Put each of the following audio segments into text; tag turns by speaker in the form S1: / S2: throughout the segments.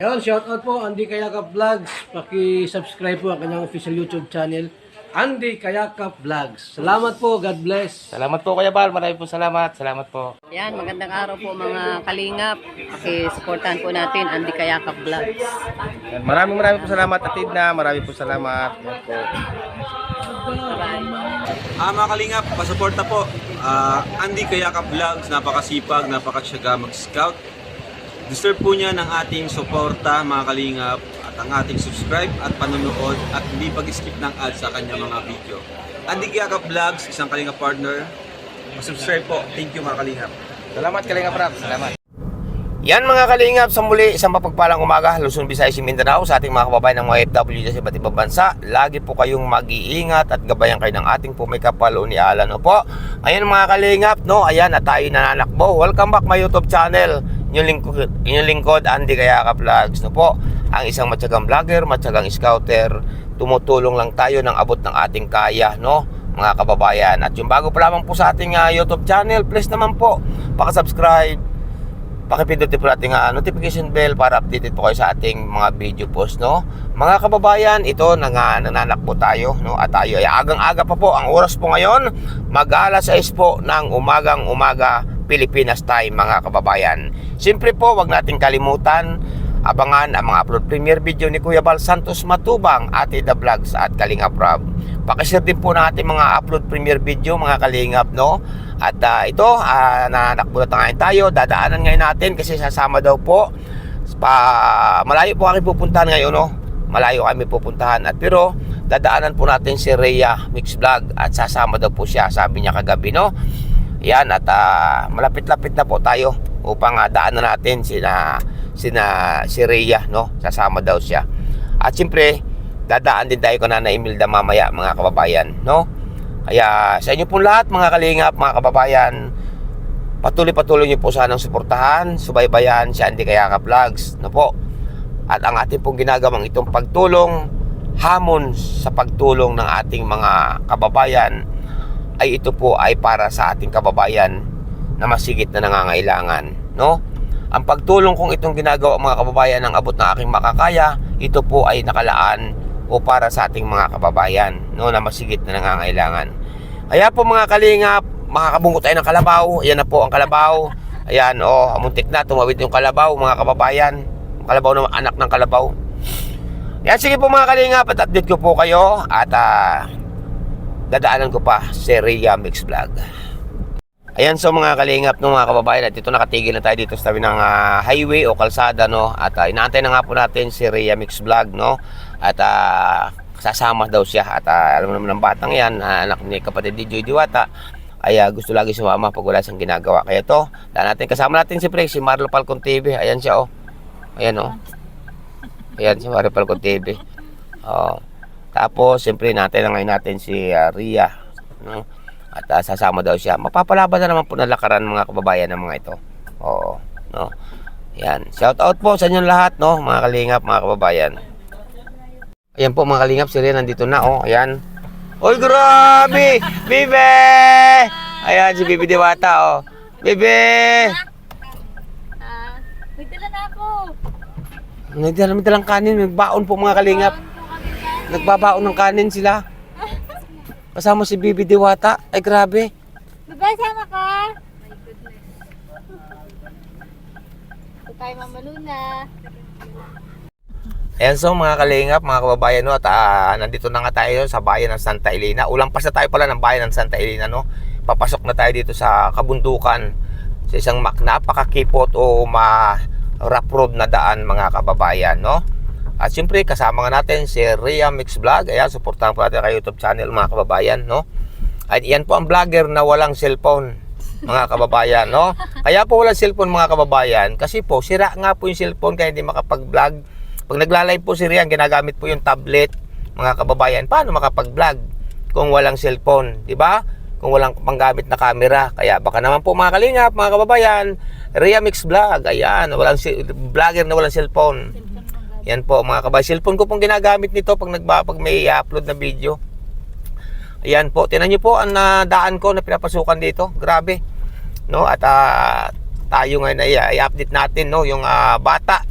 S1: Ayun, shoutout po Andy Kayakap Vlogs. Paki-subscribe po ang kanyang official YouTube channel, Andy Kayakap Vlogs. Salamat po, God bless.
S2: Salamat po Kuya Bal, maraming po salamat. Salamat po.
S3: Yan, magandang araw po mga kalingap. Paki-supportahan po natin Andy Kayakap Vlogs.
S2: Yan, maraming po salamat Atid na, maraming po salamat. Yan po.
S4: Mga kalingap, pasuporta po. Andy Kayakap Vlogs, napakasipag, napakasyaga mag-scout. Deserve po niya ng ating suporta mga kalingap at ang ating subscribe at panonood at hindi pag-skip ng ads sa kanya mga video. Andy Kayakap Vlogs, isang kalingap partner. Subscribe po. Thank you mga kalingap.
S2: Salamat Kalingap Rap, salamat. Yan mga kalingap, sa muli, isang mapagpalang umaga, Luzon, Visayas, Mindanao, sa ating mga kababayan ng mga OFW sa iba't ibang bansa. Lagi po kayong mag-iingat at gabayan kayo ng ating pumikapalo ni Alan. Po. Ayan mga kalingap, no? Ayan, at tayo nananakbo. Welcome back my YouTube channel. Inyong lingkod, Andy Kayakap Vlogs. No po, ang isang matyagang vlogger, matyagang scouter. Tumutulong lang tayo ng abot ng ating kaya, no? Mga kababayan. At yung bago pa lamang po sa ating YouTube channel, please naman po, pakasubscribe. Pakipindutin po natin notification bell para updated po kayo sa ating mga video post, no? Mga kababayan, ito nananakbo tayo, no? At tayo ay agang-aga pa po. Ang oras po ngayon, mag-alas 6 po ng umagang-umaga Pilipinas time, mga kababayan. Siyempre po, wag nating kalimutan abangan ang mga upload premiere video ni Kuya Bal Santos Matubang, Ate The Vlogs at Kalingap Rob. Pakishare din po natin mga upload premiere video mga kalingap, no? At ito, nananakbo na tayo. Dadaanan ngayon natin kasi sasama daw po. Malayo po kami pupuntahan ngayon, no? Malayo kami pupuntahan. At pero, dadaanan po natin si Rhea Mix Vlog at sasama daw po siya, sabi niya kagabi, no? Yan, at malapit-lapit na po tayo upang daanan natin si Rhea, no? Sasama daw siya. At siyempre, dadaan din tayo kung na Imelda mamaya, mga kababayan, no? Kaya sa inyo pong lahat, mga kalingap, mga kababayan, patuloy niyo po sanang suportahan, subaybayan si Andy Kayakap Vlogs, no po? At ang ating pong ginagawang itong pagtulong, hamon sa pagtulong ng ating mga kababayan, ay ito po ay para sa ating kababayan na masigit na nangangailangan, no? Ang pagtulong kong itong ginagawa mga kababayan ng abot ng aking makakaya, ito po ay nakalaan o para sa ating mga kababayan, no, na masigit na nangangailangan. Kaya po mga kalingap, makakabunggo tayo ng kalabaw. Ayan na po ang kalabaw. Ayan, muntik na, tumawid yung kalabaw mga kababayan. Ang kalabaw na anak ng kalabaw. Yan, sige po mga kalingap, at update ko po kayo. At dadaanan ko pa si Rhea Mix Vlog. Ayan, so mga kalingap, no, mga kababayan, at dito nakatigil na tayo dito sa tabi ng highway o kalsada, no? At inaantay na nga po natin si Rhea Mix Vlog, no? At sasama daw siya. At alam mo naman ng batang yan, anak ni kapatid ni Joy Diwata, ay gusto lagi sumama pag wala siyang ginagawa. Kaya to, kasama natin siyempre si Marlo Falcon TV. Ayan siya, ayan, ayan si Marlo Falcon TV. Tapos siyempre ngayon natin si Rhea, no? At sasama daw siya. Mapapalaban na naman po na lakaran mga kababayan ng mga ito. No? Ayan, shout out po sa inyo lahat, no, mga kalingap, mga kababayan. Ayan po mga kalingap, si Rhea nandito na, ayan. Oy, grabe! Bibe! Ayan, si Bibi Diwata, Bibi!
S5: May dala na ako.
S2: May dalang kanin, may baon po mga kalingap. Nagbabaon ng kanin sila. Kasama si Bibi Diwata. Ay, grabe.
S5: Bye-bye, sama ka. My goodness. Ito tayo mamaluna.
S2: Ayan, so mga kalingap, mga kababayan, no, at nandito na nga tayo sa bayan ng Santa Elena. Ulampas na tayo pala ng bayan ng Santa Elena, no. Papasok na tayo dito sa kabundukan, sa isang napakakipot o rough road na daan, mga kababayan, no. At siyempre kasama nga natin si Rhea Mix Vlog. Ayan, supportahan po natin kay YouTube channel, mga kababayan, no. At yan po ang vlogger na walang cellphone, mga kababayan, no. Kaya po walang cellphone, mga kababayan, kasi po sira nga po yung cellphone kaya hindi makapag-vlog. Pag nagla-live po si Rhea, ginagamit po yung tablet, mga kababayan. Paano makapag-vlog kung walang cellphone, di ba? Kung walang panggamit na camera. Kaya baka naman po mga kalingap, mga kababayan, Rhea Mix Vlog, ayan, vlogger na walang cellphone. Yan po mga kababayan. Cellphone ko pong ginagamit nito pag may upload na video. Ayan po, tinan niyo po ang daan ko na pinapasukan dito. Grabe, no? At tayo ngayon ay i-update natin, no, yung bata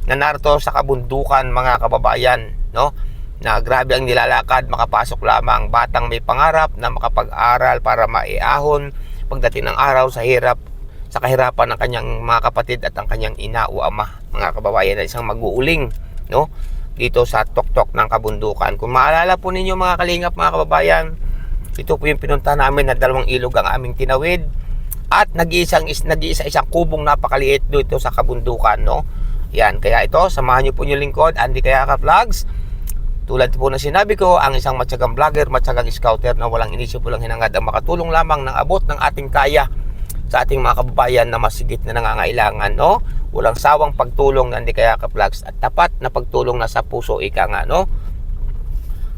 S2: na narito sa kabundukan mga kababayan, no? Na grabe ang nilalakad, makapasok lamang batang may pangarap na makapag-aral para maiahon pagdating ng araw sa kahirapan ng kanyang mga kapatid at ang kanyang ina o ama, mga kababayan, na isang mag-uuling, no? Dito sa tuktok ng kabundukan. Kung maalala po ninyo mga kalingap, mga kababayan, ito po yung pinunta namin na 2 ilog ang aming tinawid at nag-iisa isang kubong napakaliit dito sa kabundukan, no? Yan, kaya ito, samahan niyo po yung lingkod, Andy Kayaka Vlogs. Tulad po na sinabi ko, ang isang matyagang vlogger, matyagang scouter na walang inisip, walang hinangad ang makatulong lamang ng abot ng ating kaya sa ating mga kababayan na masigit na nangangailangan, no? Walang sawang pagtulong ng Andy Kayaka Vlogs at tapat na pagtulong na sa puso, ika nga, no?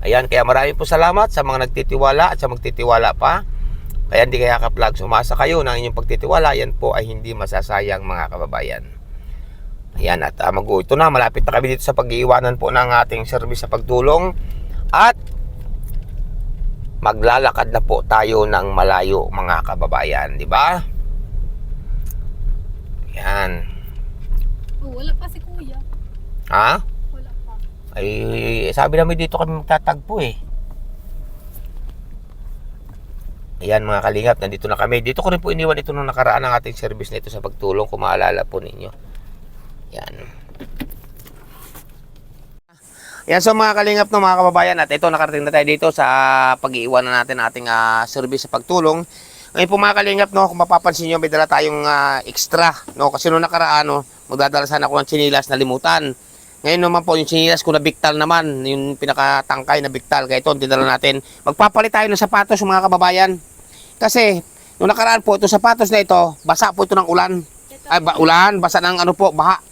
S2: Ayan, kaya maraming po salamat sa mga nagtitiwala at sa magtitiwala pa. Kaya Andy Kayaka Vlogs, umasa kayo ng inyong pagtitiwala, yan po ay hindi masasayang mga kababayan. Ayan, at ito na, malapit na kami dito sa pag-iiwanan po ng ating service sa pagtulong. At maglalakad na po tayo ng malayo mga kababayan, di ba? Ayan.
S5: Oh, wala pa si kuya.
S2: Ha?
S5: Wala pa.
S2: Ay, sabi namin dito kami magtatagpo eh. Ayan mga kalingap, nandito na kami. Dito ko rin po iniwan ito nung nakaraan ng ating service na ito sa pagtulong, kung maalala po ninyo. Yan. Yan, so mga kalingap, no, mga kababayan, at ito nakarating na tayo dito sa pag-iiwanan natin ating service sa pagtulong. Ngayon po mga kalingap, no, kung mapapansin nyo, may dala tayong extra, no, kasi nung nakaraan, no, magdadala sana ako ng chinilas na limutan. Ngayon naman po, yung chinilas ko na biktal naman, yung pinakatangkay na biktal, kaya ito, dinala natin. Magpapalit tayo ng sapatos, mga kababayan. Kasi, nung nakaraan po, itong sapatos na ito, basa po ito ng ulan. Ay, ulan, basa ng ano po, baha.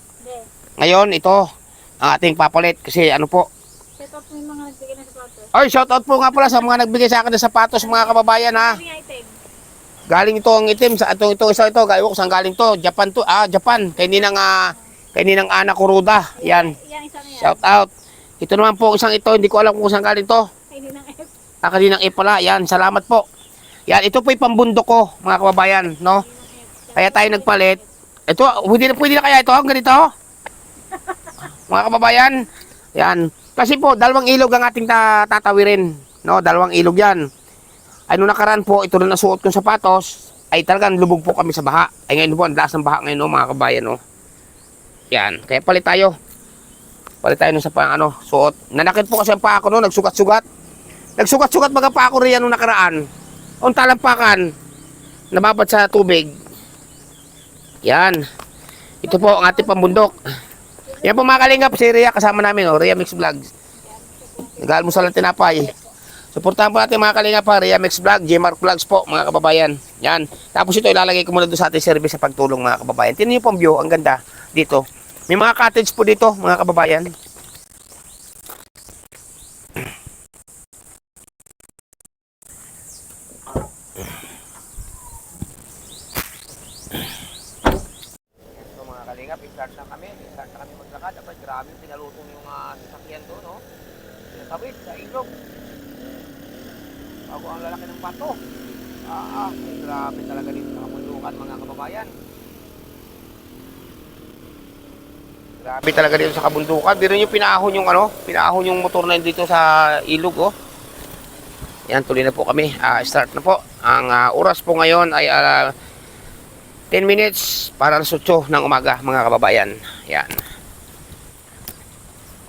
S2: Ngayon, ito, ang ating papalit, kasi ano po.
S5: Set up mo yung mga nagbigay ng sapatos.
S2: Ay, shout out po nga pala sa mga nagbigay sa akin ng sapatos, mga kababayan, ha.
S5: Ano yung item?
S2: Galing ito ang itim, sa ito isa ito, gayo ko saan galing to, Japan to, Japan, kay ninang Ana Kuruda, yan.
S5: Yan, isa na yan.
S2: Shout out. Ito naman po isang ito, hindi ko alam kung saan galing to.
S5: Hindi ng F.
S2: Kaninang E pala, yan, salamat po. Yan, ito po yung pambundok ko, mga kababayan, no? Kaya tayo nagpalit. Ito, pwede na kaya ito, ang ganito? Mga kababayan, yan. Kasi po, 2 ilog ang ating tatawirin, no? 2 ilog yan. Ay, nung nakaraan po, ito na nasuot kong sapatos, ay talagang lubog po kami sa baha. Ay, ngayon po, ang lakas ng baha ngayon, no, mga kababayan, no? Yan, kaya palit tayo. Palit tayo nun sa suot. Nanakit po kasi ang paa ko, no? Nagsugat-sugat. Nagsugat-sugat mga paa ko riyan nung nakaraan. Ang talampakan, nababad sa tubig. Yan. Ito po ang ating pambundok. Yan po mga kalingap, si Rhea kasama namin, Rhea Mix Vlogs. Nag-almusal ng tinapay. Suportahan po natin mga kalingap, Rhea Mix Vlog, J-Mark Vlogs po mga kababayan. Yan. Tapos ito ilalagay ko muna doon sa ating service sa pagtulong mga kababayan. Tingnan niyo po ang view, ang ganda dito. May mga cottage po dito mga kababayan. Start na kami maglakad. Abay, grabe, pinalutong yung sasakyan doon, no? Pinatawid sa ilog. Bago ang lalaki ng bato. Grabe talaga dito sa kabundukan, mga kababayan. Grabe talaga dito sa kabundukan. Biro nyo pinahon yung motor na dito sa ilog, oh. Yan, tuloy na po kami. Start na po. Ang oras po ngayon ay 10 minutes para alas 8 ng umaga, mga kababayan. Yan.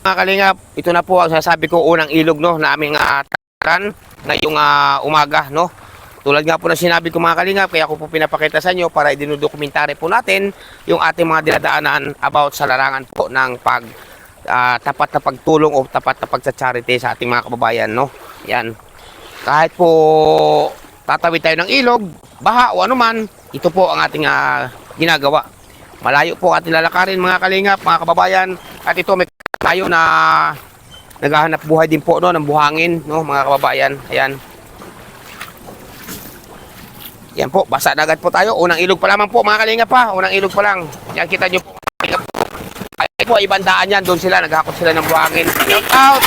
S2: Mga kalingap, ito na po ang sasabi ko, unang ilog, no, na aming taran ngayong umaga, no. Tulad nga po na sinabi ko mga kalingap, kaya ako po pinapakita sa inyo para idinudokumentary po natin yung ating mga dinadaanan about sa larangan po ng tapat na pagtulong o tapat na pagsa-charity sa ating mga kababayan, no. Yan. Kahit po tatawid tayo ng ilog, baha o anuman, ito po ang ating ginagawa. Malayo po ating lalakarin mga kalingap, mga kababayan. At ito may tayo na naghahanap buhay din po, no, ng buhangin, no, mga kababayan. Ayan. Yan po, basa na agad po tayo. Unang ilog pa lamang po mga kalingap pa. Unang ilog pa lang. Yan, kita nyo po. Ay po, ibang daan yan. Doon sila, naghakot sila ng buhangin. Shout out!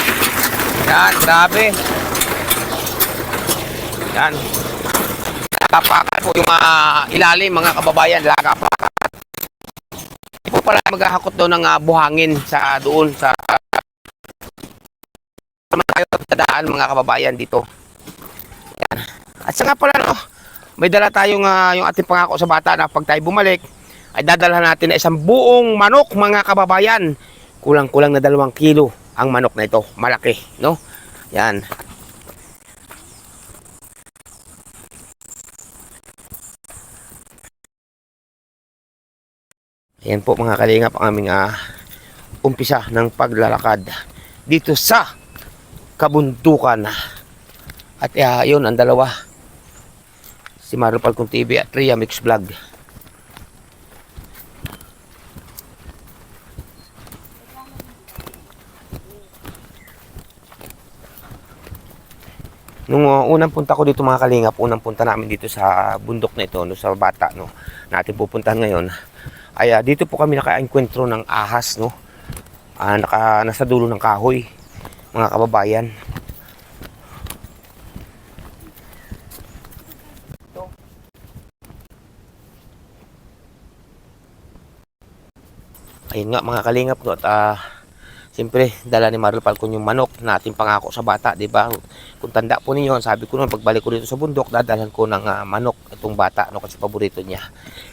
S2: Yan, grabe. Yan. Lagapakan po yung ilalim, mga kababayan. Lagapakan. Ito po pala maghahakot daw ng buhangin sa doon sa tayo tadaan mga kababayan dito. Yan. At sa nga pala no, may dala tayong yung ating pangako sa bata na pag tayo bumalik ay dadalhan natin na isang buong manok mga kababayan. Kulang-kulang na 2 kilo ang manok na ito. Malaki, no? Yan. Ayan po mga kalingap ang aming umpisa ng paglalakad dito sa kabundukan. At yun ang dalawa, si Mario Falcon TV at Rhea Mix Vlog. Nung unang punta ko dito mga kalingap, unang punta namin dito sa bundok na ito, no, sa bata, no, natin pupuntahan ngayon, ay dito po kami naka-enkwentro ng ahas, no, nasa dulo ng kahoy, mga kababayan. Ayun nga mga kalingap, no, at siyempre dala ni Mario Falcon yung manok na ating pangako sa bata, di ba? Kung tanda po ninyo, sabi ko noon pagbalik ko dito sa bundok, dadalhan ko ng manok itong bata, no, kasi paborito niya.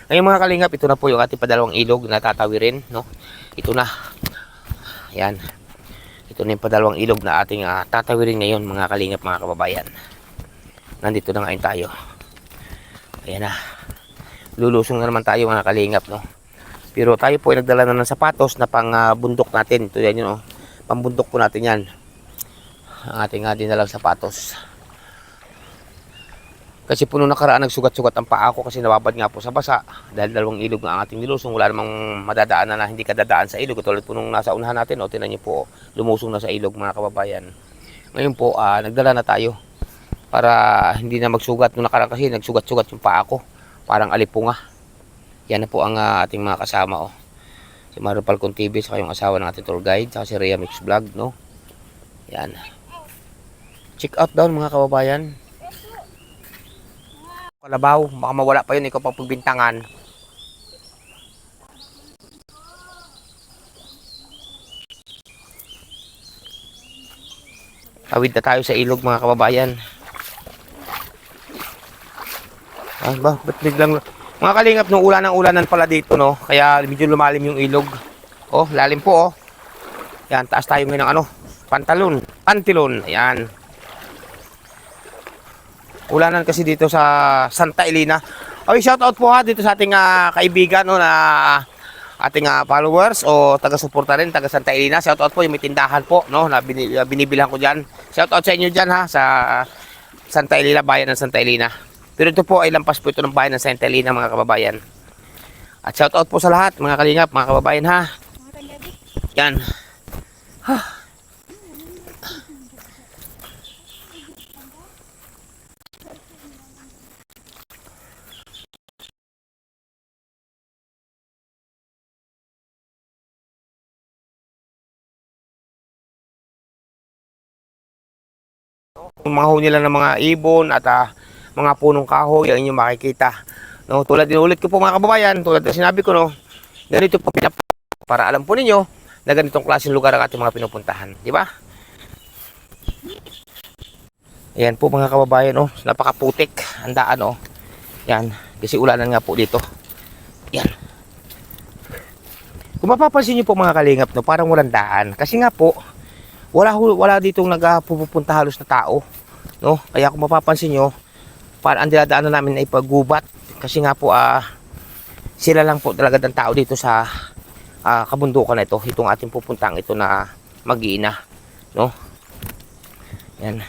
S2: Ngayon mga kalingap, ito na po yung ating padalawang ilog na tatawirin, no. Ito na. Yan. Ito na yung padalawang ilog na ating tatawirin ngayon mga kalingap, mga kababayan. Nandito na ngayon tayo. Ayan na. Lulusong na naman tayo mga kalingap, no. Pero tayo po ay nagdala na ng sapatos na pang bundok natin. Ito yan yun, oh. Pambundok po natin yan. Ang ating dinalang sapatos. Kasi po nung nakaraan nagsugat-sugat ang paa ko kasi nababad nga po sa basa. Dahil 2 ilog na ang ating nilusong. Wala namang madadaan na hindi kadadaan sa ilog. Katulad po nung nasa unahan natin. O, tinan niyo po, lumusong na sa ilog mga kababayan. Ngayon po, nagdala na tayo. Para hindi na magsugat. Nung nakaraan kasi nagsugat-sugat yung paa ko. Parang alipunga. Yan na po ang ating mga kasama, oh. Si Mario Falcon TV, saka yung asawa ng ating tour guide, saka si Rhea Mix Vlog, no. Yan. Check out down mga kababayan. Kalabaw, baka mawala pa yun, ikaw pang pagbintangan. Tawid na tayo sa ilog mga kababayan. Ba't biglang... Mga kalingap, nung ulanan pala dito, no, kaya medyo lumalim yung ilog. Oh, lalim po, oh. Yan, taas tayo ngayon ng pantilon. Ayan. Ulanan kasi dito sa Santa Elena. Okay, shout out po dito sa ating kaibigan, no, na ating followers o taga-suporta rin, taga Santa Elena. Shout out po yung may tindahan po, no, na binibilhan ko diyan. Shout out sa inyo diyan sa Santa Elena, bayan ng Santa Elena. Pero ito po ay lampas po ito ng bayan ng Santa Elena mga kababayan. At shout out po sa lahat mga kalingap, mga kababayan ha. Yan. Yung mga huni lang ng mga ibon at mga punong kahoy ang inyong makikita. No, tulad din ulit ko po mga kababayan, tulad na sinabi ko, no, ganito po para alam po ninyo na ganitong klaseng lugar ang ating mga pinupuntahan, di ba? Ayan po mga kababayan, oh, napakaputik ang daan, oh. Yan, kasi ulanan nga po dito. Yan. Kung mapapansin niyo po mga kalingap, no, parang walang daan kasi nga po wala ditong nagpupunta halos na tao, no? Kaya kung mapapansin niyo, para ang dinadaanan namin ay paggubat kasi nga po sila lang po talaga ng tao dito sa kabundukan na ito, itong ating pupuntang ito na Mag-iina, no. Yan.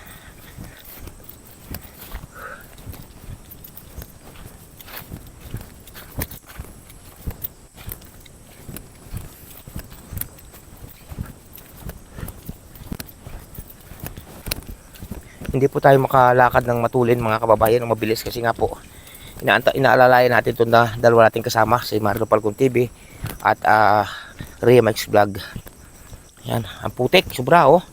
S2: Hindi po tayo makalakad ng matulin mga kababayan ng mabilis kasi nga po inaalalayan natin itong dalawa nating kasama, si Mario Falcon TV at Rhea Mix Vlog. Yan, ang putik, sobra, oh.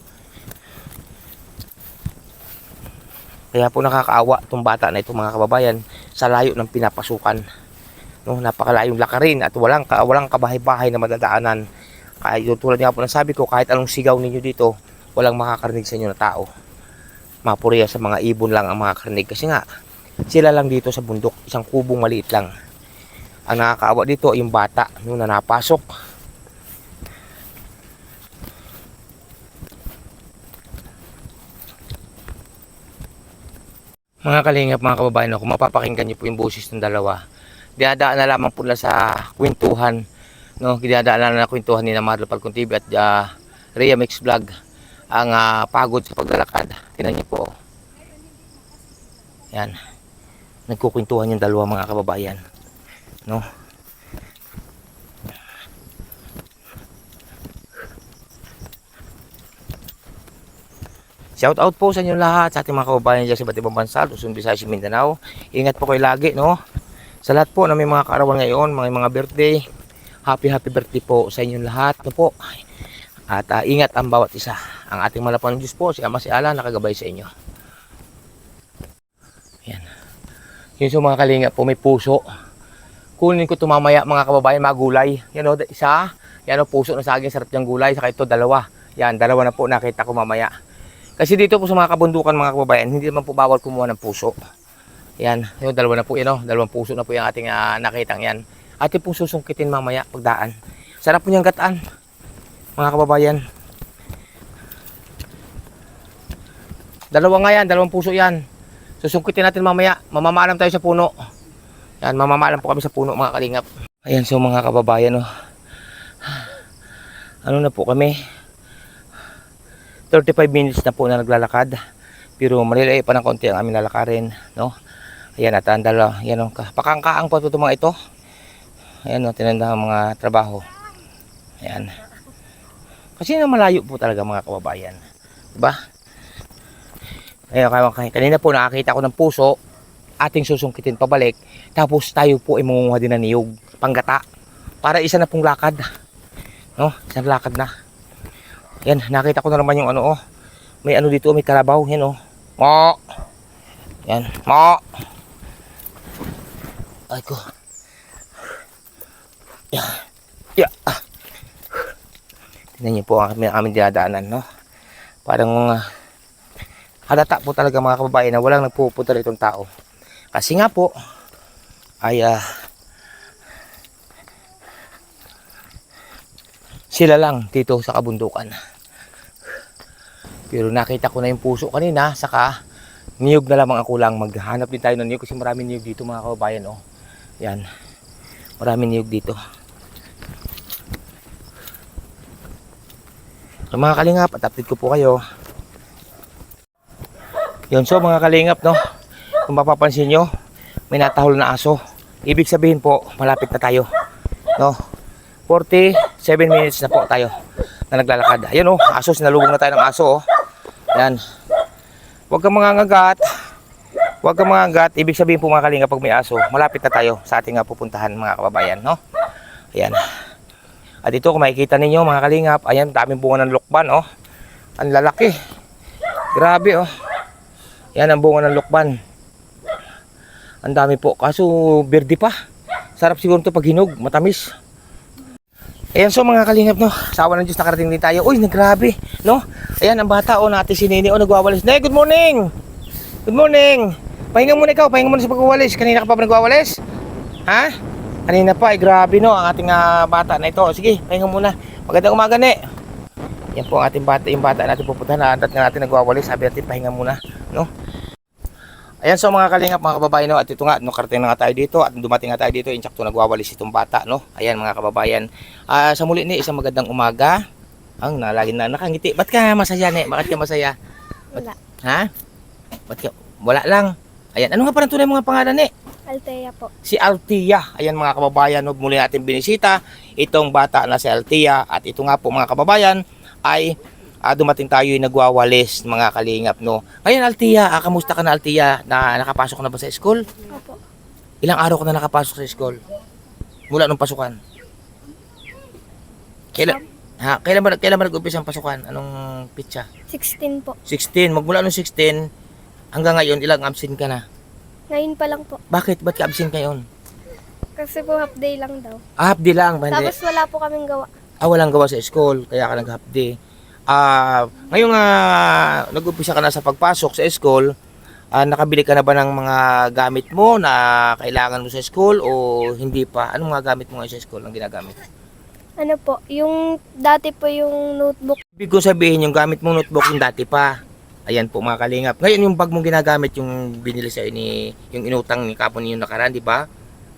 S2: Kaya po nakakaawa itong bata na ito mga kababayan sa layo ng pinapasukan. No, napakalayong lakarin at walang kabahay-bahay na madadaanan. Kaya tulad nga po ng sabi ko, kahit anong sigaw ninyo dito, walang makakarinig sa inyo na tao. Mapuriya sa mga ibon lang ang makakarinig kasi nga sila lang dito sa bundok, isang kubong maliit lang. Ang nakakaawa dito yung bata no, na napasok. Mga kalingap, mga kababayan, kung mapapakinggan niyo po yung boses ng dalawa, dinadaan na lamang po na sa kwentuhan, no? Dinadaan na kwentuhan ni Marlo Falcon TV at Rhea Mix Vlog ang pagod sa paglalakad. Tingnan niyo po. Yan. Nagkukwentuhan yung dalawa, mga kababayan, no? Shout out po sa inyo lahat, sa ating mga kababayan dyan sa iba't ibang bansa, Luzon, Visayas, Mindanao. Ingat po kayo lagi, no? Sa lahat po na may mga kaarawan ngayon, mga birthday, happy birthday po sa inyo lahat, no po? At ingat ang bawat isa. Ang ating malapang Diyos po, si Ama si Allah, nakagabay sa inyo. Yan. Yun sa mga kalingap po, may puso. Kunin ko ito mamaya, mga kababayan, mga gulay. Yan o, isa. Yan o, puso na saging, sarap yung gulay. Saka ito, dalawa. Yan, dalawa na po, nakita ko mamaya. Kasi dito po sa mga kabundukan, mga kababayan, hindi naman po bawal kumuha ng puso. Yan, yung dalawa na po yan, dalawang puso na po yung ating nakitang yan. Ating pong susungkitin mamaya pagdaan. Sarap po niyang gataan, mga kababayan. Dalawa nga yan, dalawang puso yan. Susungkitin natin mamaya, mamamaalam tayo sa puno. Yan, mamamaalam po kami sa puno, mga kalingap. Ayan, so mga kababayan, ano na po kami? 35 minutes na po na naglalakad, pero malilay pa ng konti ang aming lalakarin, no? Ayan, at ang dalawa, yan o, pakangkaang po ito mga ito. Ayan o, tinanda ang mga trabaho. Ayan. Kasi na malayo po talaga, mga kababayan, diba? Ayan, kanina po nakakita ko ng puso, ating susungkitin pabalik, tapos tayo po ay mangunguha din ng niyog, panggata, para isa na pong lakad, no? Isang lakad na. Yan, nakita ko na naman yung ano, may ano dito, may kalabaw, yan Mo! Yan, mo! Ay ko. Yan. Yeah. Tingnan niyo po ang aming dinadaanan, no? Parang halata po talaga, mga kababayan, na walang nagpupunta itong tao. Kasi nga po, ay sila lang dito sa kabundukan. Pero nakita ko na yung puso kanina, saka niyog na lamang ako lang. Maghanap din tayo ng niyog kasi maraming niyog dito, mga kababayan, Yan. Maraming niyog dito. So, mga kalingap, at update ko po kayo. Yun, so mga kalingap, no? Kung mapapansin nyo, may natahol na aso. Ibig sabihin po, malapit na tayo, no? 47 minutes na po tayo na naglalakad. Ayan aso, sinalubong na tayo ng aso, Yan. Huwag kang mangangagat. Huwag kang mangangagat. Ibig sabihin po, mga kalingap, pag may aso, malapit na tayo sa ating pupuntahan, mga kababayan, no? Ayan. At dito, kung makikita ninyo, mga kalingap, ayan, daming bunga ng lukban, Ang lalaki. Grabe, Yan ang bunga ng lukban. Ang dami po. Kaso, berde pa. Sarap siguro ito pag hinog. Matamis. Ayan, so mga kalingap, no? Sawa ng Diyos, nakarating din tayo. Uy, nagrabe, no? Ayan, ang bata, natin si Nini, nagwawalis. Nay, good morning! Good morning! Pahinga muna ikaw, pahinga muna sa pagwawalis. Kanina ka pa nagwawalis? Ha? Kanina pa, grabe, no? Ang ating bata na ito. Sige, pahinga muna. Magandang umaga, ne? Yan po ang ating bata, yung bata natin pupuntahan. Naandat nga natin nagwawalis. Sabi natin, pahinga muna, no? Ayan, so mga kalingap, mga kababayan, at ito nga, karating na nga tayo dito at dumating nga tayo dito, insakto nagwawalis itong bata, no? Ayan, mga kababayan, sa muli ni, isang magandang umaga. Ang lagi na nakangiti. Ba't ka masaya, ne? Bakit ka masaya?
S5: Wala.
S2: Ha? Ba't ka? Wala lang. Ayan, ano nga parang tunay mga pangalan, ne?
S5: Althea po.
S2: Si Althea. Ayan, mga kababayan, no? Muli natin binisita itong bata na si Althea. At ito nga po, mga kababayan, ay dumating tayo yung nagwawalis, mga kalingap, no? Ngayon, Althea, kamusta ka na, Althea? Nakapasok na ba sa school?
S5: Opo.
S2: Ilang araw ka na nakapasok sa school? Mula nung pasukan? Kailan ba nag-umpisa ang pasukan? Anong pitsa?
S5: 16 po.
S2: 16. Magmula nung 16 hanggang ngayon, ilang absent ka na?
S5: Ngayon pa lang po.
S2: Bakit? Ba't ka absent ngayon?
S5: Kasi po half day lang daw.
S2: Half day lang. Ba, hindi?
S5: Tapos wala po kaming gawa.
S2: Walang gawa sa school, kaya ka nag-half day. Ngayong nag-umpisa ka na sa pagpasok sa school, nakabili ka na ba ng mga gamit mo na kailangan mo sa school o hindi pa? Anong mga gamit mo ngayon sa school ang ginagamit?
S5: Ano po, yung dati po yung notebook.
S2: Ibig ko sabihin, yung gamit mong notebook yung dati pa. Ayan po mga kalingap. Ngayon yung bag mong ginagamit, yung binili sa yung inutang ni kapon niyo nakaraan, di ba?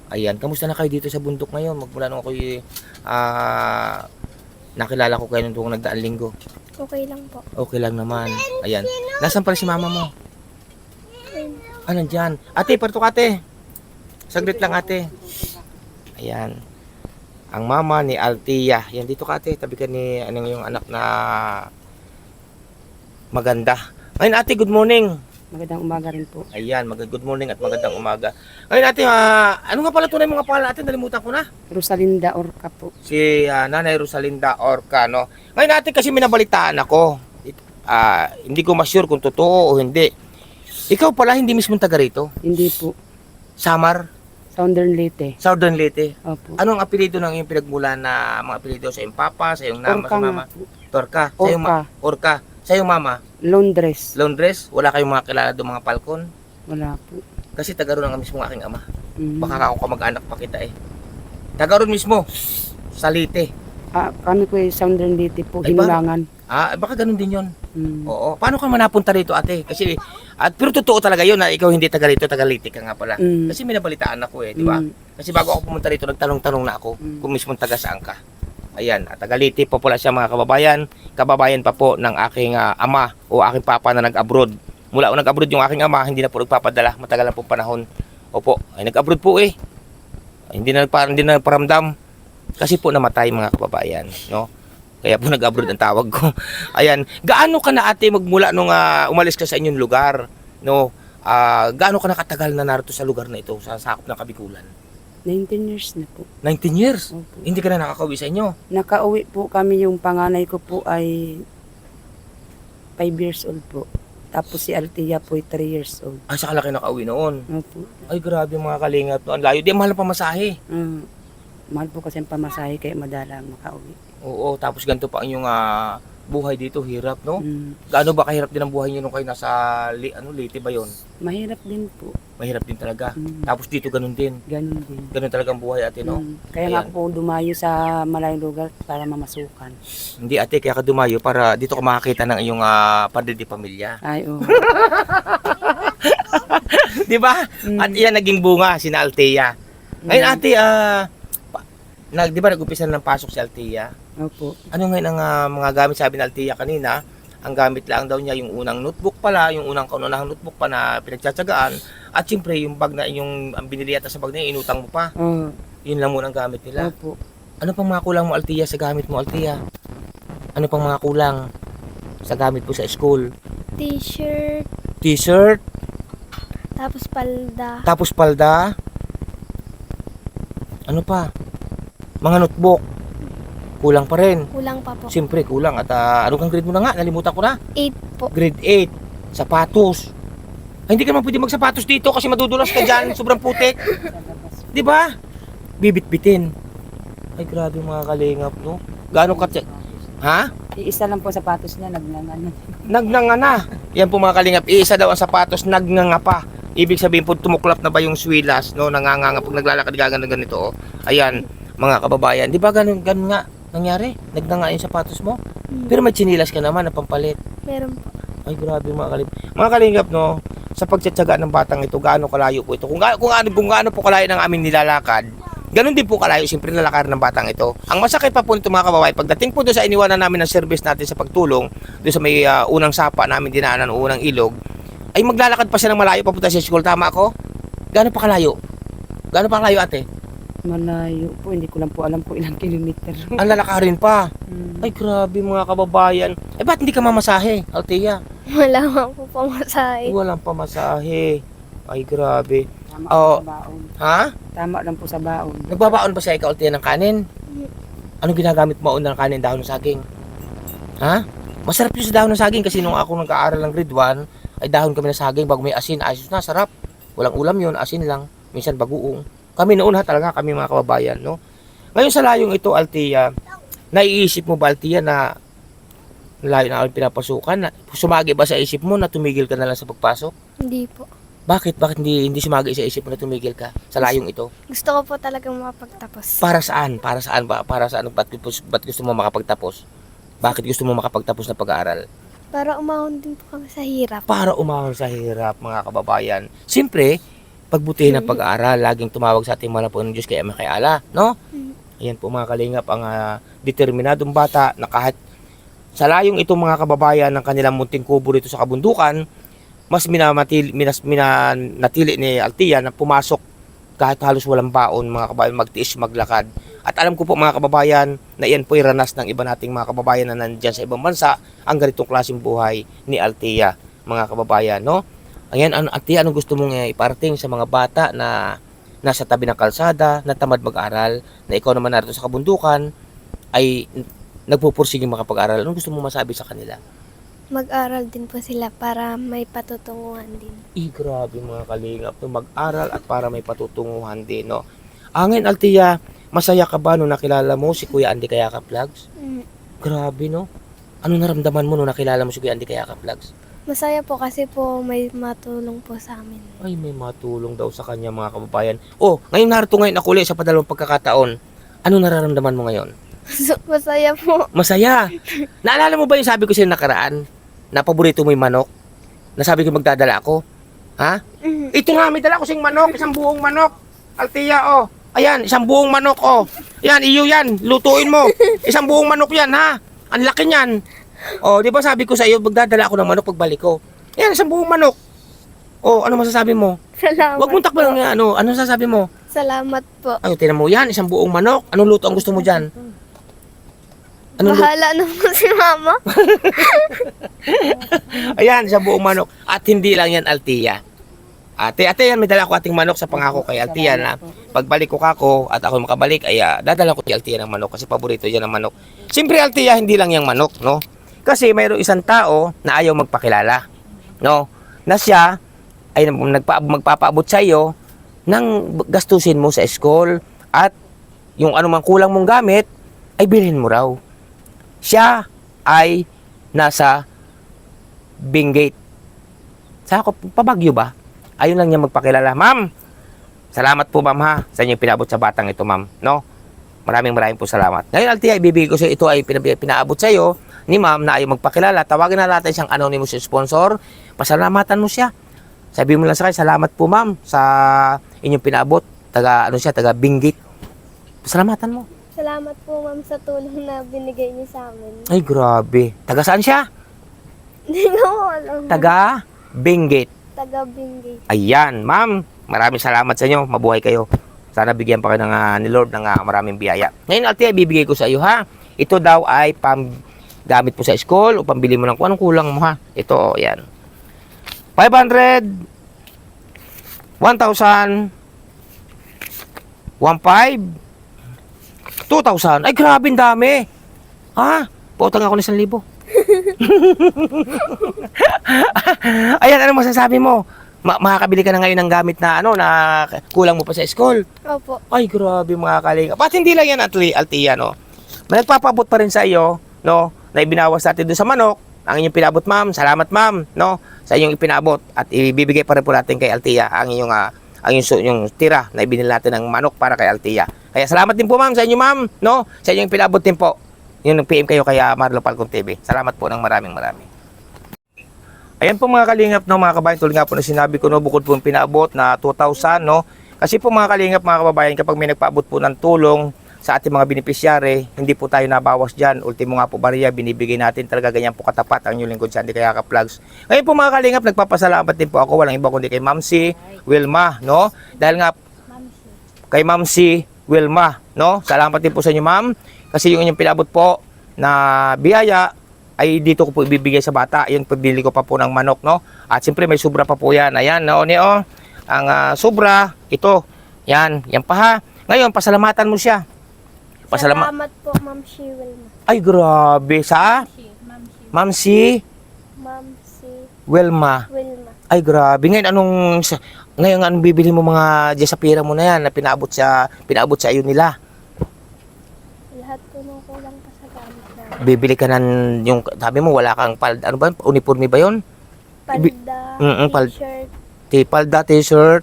S2: Ayan, kamusta na kayo dito sa bundok ngayon? Magmula nung ako nakilala ko kayo nung nagdaang linggo.
S5: Okay lang po.
S2: Okay lang naman. Ayan. Nasaan pala si mama mo? Nandyan. Ate, parto ka ate. Saglit lang ate. Ayan. Ang mama ni Altia. Yan, dito ka ate. Tabi ka ni yung anak na maganda. Ngayon ate, good morning.
S3: Magandang umaga rin po.
S2: Ayan, good morning at magandang umaga. Ngayon ate, ano nga pala tunay mga pangalan natin? Nalimutan ko na.
S3: Rosalinda Orca po.
S2: Si Nanay Rosalinda Orca, no? Ngayon ate, kasi minabalitaan ako. Hindi ko ma-sure kung totoo o hindi. Ikaw pala hindi mismo taga rito?
S3: Hindi po.
S2: Samar?
S3: Southern Leyte.
S2: Southern Leyte?
S3: Opo.
S2: Anong apelido ng iyong pinagmulan na mga apelido sa iyong papa, sa iyong nama, sa
S3: Orca
S2: mama?
S3: nga po.
S2: Torca? Sa iyong Orca. Sa iyong mama?
S3: Londres.
S2: Londres? Wala kayong mga kilala doon mga Falcon?
S3: Wala po.
S2: Kasi taga roon ang mismo aking ama.
S3: Mm.
S2: Baka ako kamag-anak pa kita eh. Taga roon mismo. Sa Leyte.
S3: Kami po ay Southern Leyte po.
S2: Ay, ba?
S3: Hinulangan.
S2: Baka ganun din yon.
S3: Mm.
S2: Oo. Paano ka manapunta rito ate? Kasi, pero totoo talaga yun na ikaw hindi taga rito, taga Leyte ka nga pala.
S3: Mm.
S2: Kasi minabalitaan ako eh, di ba? Kasi bago ako pumunta rito, nagtanong-tanong na ako kung mismo taga saan ka. Ayan, taga Leyte po pala siya mga kababayan. Kababayan pa po ng aking ama o aking papa na nag-abroad. Mula ko nag-abroad yung aking ama, hindi na po nagpapadala. Matagal na po panahon. Opo, ay nag-abroad po eh. Ay, hindi na nagparamdam. Kasi po namatay mga kababayan, no? Kaya po nag-abroad ang tawag ko. Ayan, gaano ka na ate magmula nung umalis ka sa inyong lugar, no? Gaano ka nakatagal na narito sa lugar na ito, sa sakop ng Kabikulan?
S3: 19 years na po.
S2: 19 years?
S3: Opo.
S2: Hindi ka na nakakauwi sa inyo?
S3: Nakauwi po kami, yung panganay ko po ay 5 years old po. Tapos si Altia po ay 3 years old.
S2: Saka laki nakauwi noon.
S3: Opo.
S2: Ay, grabe mga kalingap. No? Ang layo. Di, mahal ang pamasahe.
S3: Mahal po kasi ang pamasahe kaya madalang makauwi.
S2: Oo, tapos ganito pa ang yung buhay dito. Hirap, no?
S3: Mm.
S2: Gaano ba kahirap din ang buhay niyo nung kayo nasa Leyte ba yun?
S3: Mahirap din po.
S2: Mahirap din talaga.
S3: Mm.
S2: Tapos dito ganun din.
S3: Ganun din.
S2: Ganun talaga ang buhay ate, no?
S3: Kaya nga
S2: Ayan.
S3: po dumayo sa malayong lugar para mamasukan.
S2: Hindi ate, kaya ka dumayo para dito ka makakita ng iyong padidi pamilya.
S3: Ay, oo.
S2: Di ba? At iyan naging bunga, sina Altea. Ngayon ate, di ba nag-umpisa na ng pasok si Altea?
S3: Opo.
S2: Ano ngayon ang mga gamit, sabi ni Altea kanina, ang gamit lang daw niya yung unang notebook pala, yung unang kaunahang notebook pa na pinagtsatsagaan, at siyempre yung bag na yung ang binili yata sa bag na yun, inutang mo pa.
S3: Oo.
S2: Yun lang muna ang gamit nila.
S3: Opo.
S2: Ano pang mga kulang mo Altea sa gamit mo Altea? Ano pang mga kulang sa gamit mo sa school?
S5: T-shirt,
S2: T-shirt,
S5: tapos palda.
S2: tapos palda. Ano pa? Mga notebook. Kulang pa rin.
S5: Kulang pa po.
S2: Siyempre kulang. At ano kang grade mo na nga? Nalimutan ko na.
S5: 8 po.
S2: Grade 8. Sapatos. Ay, hindi ka naman pwede magsapatos dito kasi madudulas ka dyan. Sobrang putik. Di ba? Bibit-bitin. Ay, grabe mga kalingap, no? Gaano ka... Ha?
S3: Iisa lang po sapatos niya, nagnangan.
S2: Nagnanga na. Yan po mga kalingap. Iisa daw ang sapatos, nagnanga pa. Ibig sabihin po, tumuklap na ba yung swilas, no? Nanganganga pag naglalakad ganito, oh. Ayan, mga kababayan. Di ba ganun nga nangyari? Nagnanga yung sapatos mo? Pero may chinilas ka naman na pampalit.
S5: Meron po.
S2: Ay, grabe mga kalingap. Mga kalingap, no? Sa pagtsatsaga ng batang ito, gaano kalayo po ito? Kung gaano po kalayo ng aming nilalakad, ganun din po kalayo, siyempre lalakad ng batang ito. Ang masakit pa po nito mga kababayan, pagdating po doon sa iniwanan namin ng service natin sa pagtulong, doon sa may unang sapa namin dinaanan, unang ilog, ay maglalakad pa siya ng malayo papunta sa school. Tama ako? Gaano pa kalayo? Gaano pa kalayo ate?
S3: Malayo po, hindi ko lang po alam po ilang kilometer.
S2: Ang lalakarin pa.
S3: Mm.
S2: Ay, grabe mga kababayan. Eh, ba't hindi ka mamasahe, Altea?
S5: Wala man po pamasahe.
S2: Walang pamasahe. Ay, grabe.
S3: Tama
S2: Oo.
S3: lang sa baon.
S2: Ha?
S3: Tama lang po sa baon.
S2: Nagbabaon ba siya ikaw, Altea, ng kanin? Anong ginagamit mo ng kanin, dahon ng saging? Ha? Masarap yung sa dahon ng saging kasi nung ako nag-aaral ng grade 1, ay dahon kami ng saging bago may asin. Ayos na, sarap. Walang ulam yun, asin lang. Minsan bagoong. Kami noon ha, talaga kami mga kababayan, no? Ngayon sa layong ito, Althea, naiisip mo ba, Althea, na layo na ang pinapasukan? Sumagi ba sa isip mo na tumigil ka na lang sa pagpasok?
S5: Hindi po.
S2: Bakit? Bakit hindi sumagi sa isip mo na tumigil ka sa layong ito?
S5: Gusto ko po talagang makapagtapos.
S2: Para saan? Para saan ba? Para saan? Ba't gusto mo makapagtapos? Bakit gusto mo makapagtapos na pag-aaral?
S5: Para umahon din po kami sa hirap.
S2: Para umahon sa hirap, mga kababayan. Siyempre, pagbutihin ang pag-aaral, laging tumawag sa ating mga Panginoon Diyos kaya makiala, no? Ayan po mga kalingap, ang determinadong bata na kahit sa layong itong mga kababayan ng kanilang munting kubo rito sa kabundukan, mas natili ni Althea na pumasok kahit halos walang baon, mga kababayan, magtiis, maglakad. At alam ko po mga kababayan na iyan po ranas ng iba nating mga kababayan na nandyan sa ibang bansa ang ganitong klaseng buhay ni Althea, mga kababayan, no? Ayan, Althea, anong gusto mong iparating sa mga bata na nasa tabi ng kalsada, na tamad mag-aral, na ikaw naman narito sa kabundukan, ay nagpupursiging makapag-aral? Anong gusto mong masabi sa kanila?
S5: Mag-aral din po sila para may patutunguhan din.
S2: Grabe mga kalingap, no? Mag-aral at para may patutunguhan din, no? Angin, Althea, masaya ka ba nung nakilala mo si Kuya Andy Kayakap Vlogs? Grabe, no? Ano naramdaman mo nung nakilala mo si Kuya Andy Kayakap Vlogs?
S5: Masaya po kasi po may matulong po sa amin.
S2: Ay, may matulong daw sa kanya, mga kababayan. Oh, ngayon narito ngayon ako ulit sa padalawang pagkakataon. Ano nararamdaman mo ngayon?
S5: Masaya po.
S2: Masaya. Naalala mo ba yung sabi ko sa'yo nakaraan? Na paborito mo yung manok? Nasabi ko magdadala ako? Ha? Ito nga, may dala ko sing manok, isang buong manok. Althea, oh. Ayan, isang buong manok, oh. Yan, iyo yan, lutuin mo. Isang buong manok yan, ha? Ang laki niyan. Oh, di ba sabi ko sa iyo, magdadala ako ng manok pagbalik ko. Yan, isang buong manok. Oh, ano masasabi mo?
S5: Salamat
S2: Huwag mong takbo
S5: po.
S2: lang ano sasabi mo?
S5: Salamat po.
S2: Ay, tinan mo yan, isang buong manok. Anong luto ang gusto mo dyan? Anong luto?
S5: Bahala na po si mama.
S2: Ayan, isang buong manok. At hindi lang yan, Althea. Ate, yan, may dala ko ating manok sa pangako kay Althea na pagbalik ko kako at ako makabalik, ay dadala ko kay Althea ng manok kasi paborito niya ng manok. Siyempre, Althea, hindi lang yung manok, no? Kasi mayroong isang tao na ayaw magpakilala, no? Na siya ay magpapaabot sa iyo ng gastusin mo sa school at yung anumang kulang mong gamit ay bilhin mo raw. Siya ay nasa Benguet. Sa ako, Pabagyo ba? Ayun lang niya magpakilala. Ma'am, salamat po ma'am ha sa inyong pinabot sa batang ito, ma'am, no? Maraming po salamat. Ngayon, Althea, ibibigay ko sa ito ay pinaabot sa iyo ni ma'am na ayaw magpakilala. Tawagin na natin siyang anonymous sponsor. Pasalamatan mo siya. Sabi mo lang sa kanya, salamat po ma'am sa inyong pinabot. Taga Benguet. Pasalamatan mo.
S5: Salamat po ma'am sa tulong na binigay niyo sa amin.
S2: Ay, grabe. Taga saan siya?
S5: Hindi ko alam.
S2: Taga Benguet.
S5: Taga Benguet.
S2: Ayan, ma'am. Maraming salamat sa inyo. Mabuhay kayo. Sana bigyan pa kayo ni Lord ng maraming biyaya. Ngayon, Althea, bibigay ko sa iyo, ha? Ito daw ay gamit mo sa school o pambili mo ng kung anong kulang mo, ha? Ito, yan. 500, 1,000, 1,500, 2,000. Ay, grabe, dami. Ha? Pautang ako ng 1,000. Ayan, ano masasabi mo? Makakabili ka na ngayon ng gamit na na kulang mo pa sa school.
S5: Opo.
S2: Ay, grabe mga kalinga. Ba't hindi lang yan, Althea, no? May nagpapabot pa rin sa iyo, no? Na ibinawas natin doon sa manok. Ang inyong pinabot, ma'am. Salamat, ma'am, no? Sa inyong ipinabot. At ibibigay pa rin po natin kay Althea ang inyong yung tira na ibinil natin ng manok para kay Althea. Kaya salamat din po, ma'am, sa inyo, ma'am, no? Sa inyong pinabot din po. Yung nag-PM kayo kaya Marlo Falcon TV. Salamat po ng maraming. Ayan po mga kalingap, no, mga kabayan, tulad nga po na sinabi ko, no, bukod po yung pinaabot na 2,000, no? Kasi po mga kalingap, mga kababayan, kapag may nagpaabot po ng tulong sa ating mga beneficiary, hindi po tayo nabawas dyan. Ultimo nga po bariya, binibigay natin talaga ganyan po katapat ang inyong lingkod sa Andy Kayakap Vlogs. Ngayon po mga kalingap, nagpapasalamat din po ako, walang iba kundi kay Ma'am C. Wilma, no? Dahil nga kay Ma'am C. Wilma, no? Salamat din po sa inyo, ma'am. Kasi yung inyong pinabot po na biyaya ay dito ko po ibibigay sa bata. Yung pabili ko pa po ng manok, no? At siyempre may sobra pa po yan. Ayan, no? Ang sobra, ito. Yan pa ha. Ngayon, pasalamatan mo siya.
S5: Salamat po, Ma'am C. Wilma.
S2: Ay, grabe. Sa? Ma'am C.
S5: Ma'am C.
S2: Wilma.
S5: Wilma.
S2: Ay, grabe. Ngayon anong bibili mo mga dyan sa pira mo na yan na pinaabot sa iyo nila?
S5: Lahat po nung kulang pa sa gamit namin.
S2: Bibili ka ng, yung, sabi mo, wala kang ano ba, uniforme ba yun?
S5: Palda, t-shirt,
S2: Palda, t-shirt,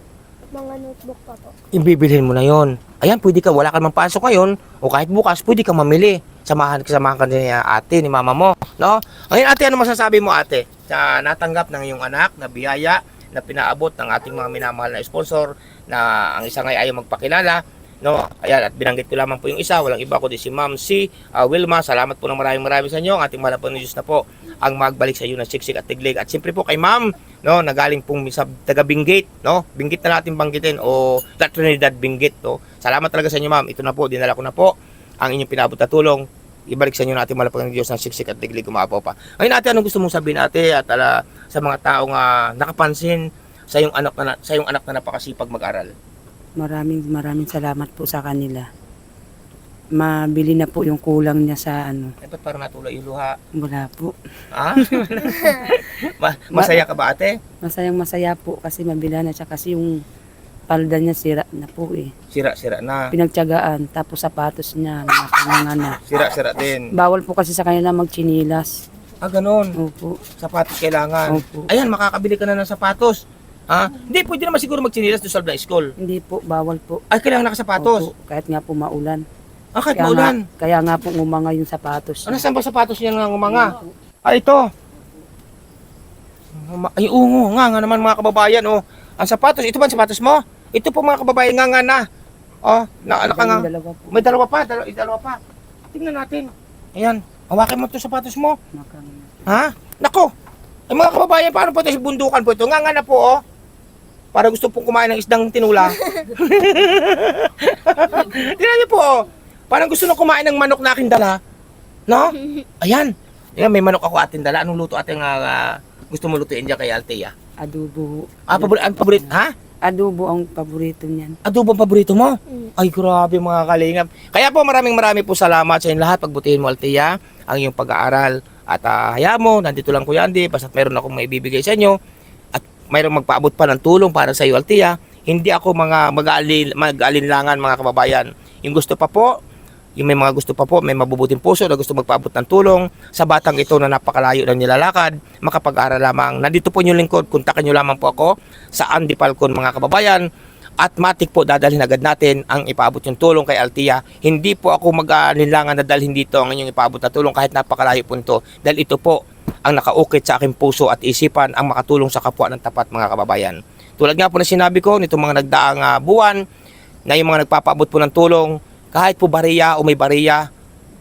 S5: mga notebook pa po.
S2: ibibilhin mo na yon. Ayan, pwede ka, wala ka mang pasok ngayon, o kahit bukas, pwede ka mamili. Samahan ka ni ate, ni mama mo, no? Ngayon, ate, ano masasabi mo, ate? Sa natanggap ng iyong anak na biyaya na pinaabot ng ating mga minamahal na sponsor na ang isa ngay ayaw magpakilala, no? Ayan, at binanggit ko lamang po yung isa, walang iba kundi si Ma'am Wilma. Salamat po ng maraming sa inyo. Ang ating mahal po ng Diyos na po ang magbalik sa iyo ng siksik at tiglig. At siyempre po kay Ma'am, no, nagaling pong sa taga Benguet, no? Benguet na natin banggitin o La Trinidad Benguet, no? Salamat talaga sa inyo, Ma'am. Ito na po, dinala ko na po ang inyong pinabot na tulong. Ibalik sa inyo natin malapang ng Diyos ng siksik at tiglig umapaw pa. Ngayon, ate, anong gusto mong sabihin, ate, at sa mga taong nakapansin sa iyong anak na napakasipag mag-aral?
S3: Maraming salamat po sa kanila. Mabili na po yung kulang niya sa ano.
S2: Eh, ba't parang natuloy yung luha?
S3: Wala po.
S2: Ha? Masaya ka ba, ate?
S3: Masaya po kasi mabila na siya kasi yung palda niya sira na po eh.
S2: Sira-sira na.
S3: Pinagtiyagaan, tapos sapatos niya, nakanganga na.
S2: Sira-sira din.
S3: Bawal po kasi sa kanila magchinilas.
S2: Ah, ganun.
S3: Opo.
S2: Sapatos kailangan.
S3: Opo.
S2: Ayan, makakabili ka na ng sapatos. Ha? Hindi, pwede naman siguro magtsinilas doon sa loob ng school.
S3: Hindi po, bawal po.
S2: Ay, kailangan nakasapatos.
S3: Opo, kahit nga po maulan.
S2: Ah, kahit maulan.
S3: Kaya nga po umanga yung sapatos.
S2: Ano, saan ba sapatos niya nga umanga? Ah, ito. Ay, ungo. Nga naman mga kababayan, oh. Ang sapatos, ito ba ang sapatos mo? Ito po mga kababayan, nga na. Oh, nga.
S3: Dalawa po.
S2: May dalawa pa. Tingnan natin. Ayan, hawakin mo ito sapatos mo.
S3: Nakanganga.
S2: Ha? Nako! Ay mga kababayan, paano po ito sa bundukan po ito? Nga na po, oh. Para gusto pong kumain ng isdang tinula. Tingnan niyo po, oh. Parang gusto na kumain ng manok na aking dala. No? Ayan. Ayan, may manok ako ating dala. Anong luto ating gusto mo lutuin dyan kay Althea?
S3: Adobo.
S2: Ah, paborito? Ha?
S3: Adobo ang paborito niyan.
S2: Adobo ang paborito mo?
S3: Mm.
S2: Ay, grabe mga kalingap. Kaya po, maraming po salamat sa inyo lahat. Pagbutihin mo, Althea, ang iyong pag-aaral. At hayaan mo, nandito lang Kuya Andy, basta't mayroon akong maibibigay sa inyo. At mayroong magpaabot pa ng tulong para sa iyo, Althea. Hindi ako mag-alinlangan, mga kababayan. Yung gusto pa po, yung may mga gusto pa po, may mabubuting puso na gusto magpaabot ng tulong sa batang ito na napakalayo ng nilalakad, makapag-aral lamang. Nandito po yung lingkod, kontakin nyo lamang po ako sa Andy Falcon, mga kababayan. At matik po dadalhin agad natin ang ipaabot yung tulong kay Althea. Hindi po ako mag-alinlangan na dalhin dito ang inyong ipaabot na tulong kahit napakalayo po ito. Dahil ito po ang nakaukit sa aking puso at isipan ang makatulong sa kapwa ng tapat, mga kababayan. Tulad nga po na sinabi ko nitong mga nagdaang buwan na yung mga nagpapaabot po ng tulong, kahit po bariya o may bariya,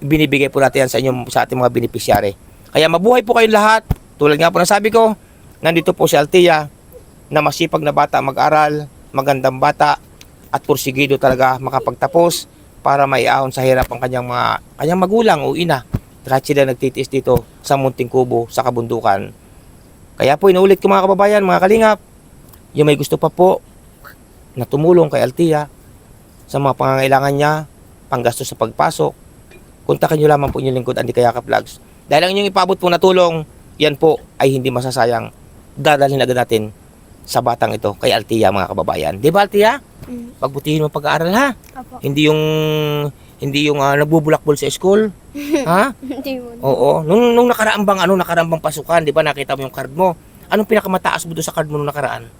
S2: binibigay po natin yan sa ating mga beneficiary. Kaya mabuhay po kayong lahat. Tulad nga po na sabi ko, nandito po si Althea na masipag na bata mag-aral, magandang bata at pursigido talaga makapagtapos para maiahon sa hirap ang kanyang magulang o ina. Kahit sila nagtitiis dito sa munting kubo sa kabundukan. Kaya po inuulit ko mga kababayan, mga kalingap, yung may gusto pa po na tumulong kay Althea sa mga pangangailangan niya, panggastos sa pagpasok, kontakin nyo lamang po inyong lingkod, Andy Kayaka Vlogs. Dahil ang inyong ipabot po na tulong, yan po ay hindi masasayang. Dadalhin agad natin sa batang ito kay Althea, mga kababayan. Di ba, Althea? Pagbutihin mo pag-aaral, ha?
S5: Apo.
S2: Hindi yung nagbubulakbol sa school. Ha?
S5: Hindi mo.
S2: Oo. Nung nakaraan bang pasukan, di ba nakita mo yung card mo? Anong pinakamataas mo doon sa card mo nung nakaraan?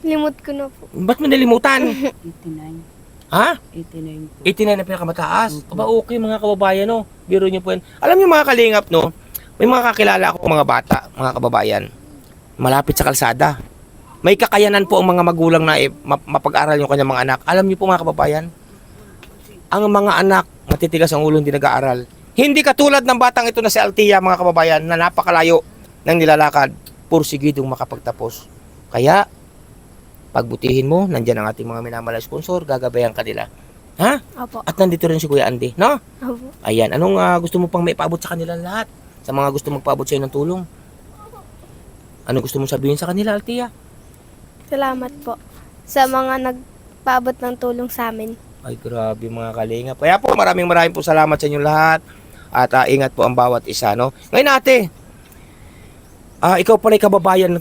S5: Limot ko na po.
S2: Ba't mo nalimutan?
S3: 89.
S2: Ha?
S3: 89 po.
S2: 89 na pinakamataas. Aba, okay mga kababayan, no? Biro nyo po yan. Alam nyo mga kalingap, no? May mga kakilala ako mga bata, mga kababayan. Malapit sa kalsada. May kakayanan po ang mga magulang na mapag-aral yung kanyang mga anak. Alam nyo po mga kababayan, ang mga anak, matitigas ang ulo, hindi nag-aaral. Hindi katulad ng batang ito na si Althea, mga kababayan, na napakalayo ng nilalakad, pursigidong makapagtapos. Kaya, pagbutihin mo, nandyan ang ating mga minamahal na sponsor, gagabayan ka nila. Ha?
S5: Apo.
S2: At nandito rin si Kuya Andy, no?
S5: Apo.
S2: Ayan, anong gusto mo pang maipaabot sa kanila lahat? Sa mga gusto magpaabot sa'yo ng tulong? Ano gusto mong sabihin sa kanila, Althea?
S5: Salamat po sa mga nagpaabot ng tulong sa amin.
S2: Ay, grabe mga kalingap. Kaya po, maraming po salamat sa inyo lahat. At ingat po ang bawat isa, no? Ngayon ate, Ikaw pala kababayan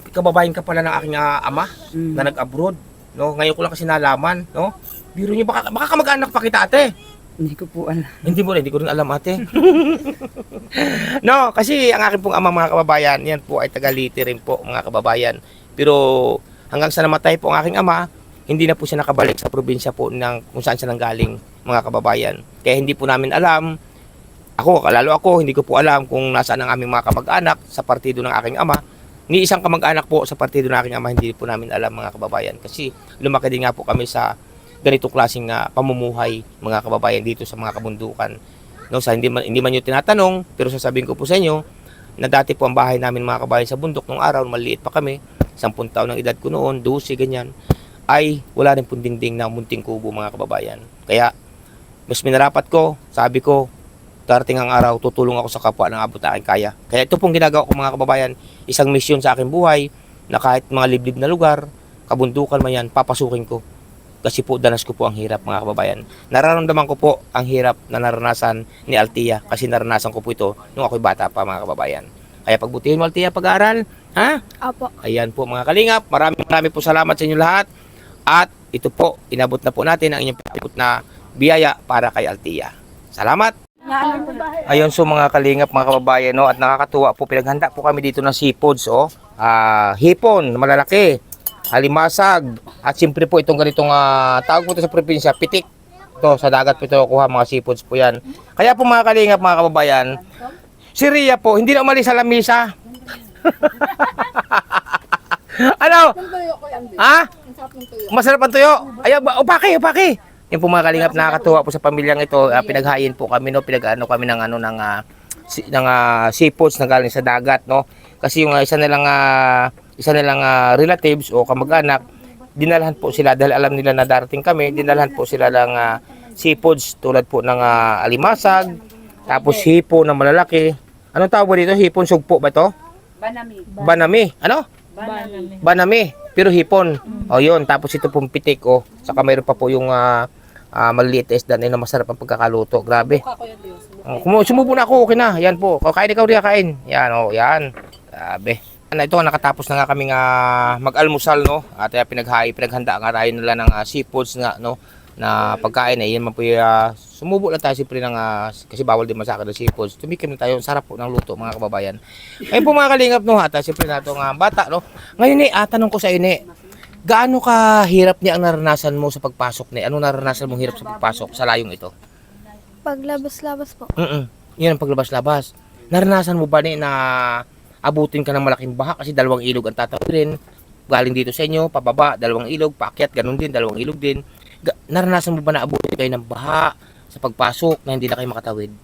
S2: ka pala ng aking ama na nag-abroad, no? Ngayon ko lang kasi nalaman, no? Biro niyo baka kamag-anak pa kita, ate.
S3: Hindi ko po alam.
S2: Hindi ko rin alam, ate. No, kasi ang aking pong ama, mga kababayan, yan po ay taga Leyte rin po, mga kababayan. Pero hanggang sa namatay po ang aking ama, hindi na po siya nakabalik sa probinsya po ng kung saan siya nanggaling, mga kababayan. Kaya hindi po namin alam. Lalo ako, hindi ko po alam kung nasaan ang aming mga kamag-anak sa partido ng aking ama. Ni isang kamag-anak po sa partido ng aking ama, hindi po namin alam, mga kababayan. Kasi lumaki din nga po kami sa ganitong klaseng pamumuhay, mga kababayan, dito sa mga kabundukan. No, sa hindi man nyo tinatanong, pero sasabihin ko po sa inyo na dati po ang bahay namin, mga kababayan, sa bundok nung araw, maliit pa kami, 10 taon ng edad ko noon, 12 ganyan, ay wala rin pong dingding na munting kubo, mga kababayan. Kaya mas minarapat ko, sabi ko, darating ang araw, tutulong ako sa kapwa ng abot aking kaya. Kaya ito pong ginagawa ko, mga kababayan, isang misyon sa aking buhay, na kahit mga liblib na lugar, kabundukan man yan, papasukin ko. Kasi po, danas ko po ang hirap, mga kababayan. Nararamdaman ko po ang hirap na naranasan ni Althea. Kasi naranasan ko po ito nung ako'y bata pa, mga kababayan. Kaya pagbutihin mo, Althea, pag-aaral. Ha?
S5: Opo.
S2: Ayan po, mga kalingap. Maraming po salamat sa inyo lahat. At ito po, inabot na po natin ang inyong pinabot na biyaya para kay Althea. Salamat! Ayun, so mga kalingap, mga kababayan, no? At nakakatuwa po, pinaghanda po kami dito ng seafoods, hipon, malalaki, halimasag, at siyempre po itong ganitong tawag po ito sa probinsya, pitik. Ito, sa dagat po ito kuha, mga seafoods po yan. Kaya po, mga kalingap, mga kababayan, si Rhea po, hindi na umalis sa lamisa. Ano? Ha? Masarap ang tuyo. Ay, upaki. Yan po, mga kalingap, nakakatuwa po sa pamilyang ito. Pinaghain po kami, no, pinag-ano kami ng seafoods na galing sa dagat, no. Kasi yung isa nilang relatives o kamag-anak, dinalhan po sila dahil alam nila na darating kami, dinalhan po sila ng seafoods tulad po ng alimasag, tapos hipon na malalaki. Anong tawag dito? Hipon sugpo ba ito? Banami. Ano? Banami. Pero hipon. O yun, tapos ito pong pitik, saka mayroon pa po yung maliliit na isda na masarap ang pagkakaluto. Grabe. Sumubo na ako, okay na. Yan po. Kain ikaw, Rhea, kain. Yan, yan. Grabe. Ito, nakatapos na nga kami mag-almusal, no? At pinaghanda nga tayo nila ng seafoods nga, no? Na pagkain yan man po sumubo lang tayo siyempre ng kasi bawal din masakit ng seafoods. Tumikim na tayo. Sarap po ng luto, mga kababayan. Ayun po, mga kalingap, no? At siyempre na itong bata, no? Ngayon, tanong ko sa iyo, gaano ka hirap ang naranasan mo sa pagpasok, Ano naranasan mong hirap sa pagpasok sa layong ito?
S5: Paglabas-labas po.
S2: Yan ang paglabas-labas. Naranasan mo ba na abutin ka ng malaking baha kasi 2 ilog ang tatawirin? Galing dito sa inyo, pababa, 2 ilog, paakyat, ganun din, 2 ilog din. Naranasan mo ba na abutin kayo ng baha sa pagpasok na hindi na kayo makatawid?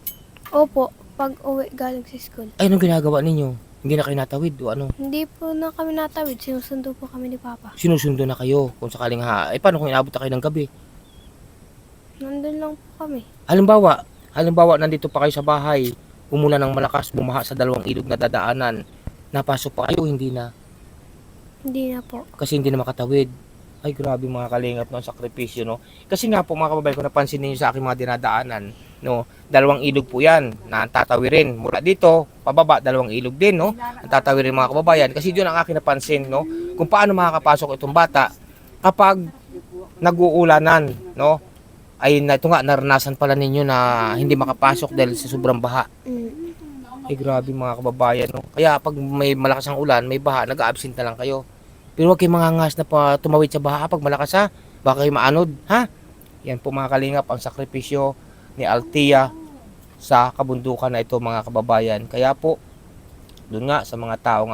S5: Opo, pag uwi galing sa school.
S2: Ay, anong ginagawa ninyo? Hindi na kayo natawid o ano?
S5: Hindi po na kami natawid, sinusundo po kami ni Papa.
S2: Sinusundo na kayo kung sakaling paano kung inabot na kayo ng gabi?
S5: Nandun lang po kami.
S2: Halimbawa, nandito pa kayo sa bahay, umulan ng malakas, bumaha sa 2 ilog na dadaanan, napasok pa kayo, hindi na.
S5: Hindi na po.
S2: Kasi hindi na makatawid. Ay, grabe, mga kalingap, no, sakripisyo, no. Kasi nga po, mga kababayan, kung napansin niyo sa aking mga dinadaanan, no, 2 ilog po yan na tatawirin. Mula dito, pababa, 2 ilog din, no, ang tatawirin, mga kababayan. Kasi doon ang aking napansin, no, kung paano makakapasok itong bata kapag nag-uulanan, no. Ay, ito nga, naranasan pala ninyo na hindi makapasok dahil sa sobrang baha. Ay, grabe, mga kababayan, no. Kaya pag may malakas ang ulan, may baha, nag-a-absent na lang kayo. Pero huwag kayong mangangas na tumawid sa baha pag malakas, ha. Baka kayo maanod, ha. Yan po, mga kalingap, ang sakripisyo ni Althea sa kabundukan na ito, mga kababayan. Kaya po, doon nga sa mga taong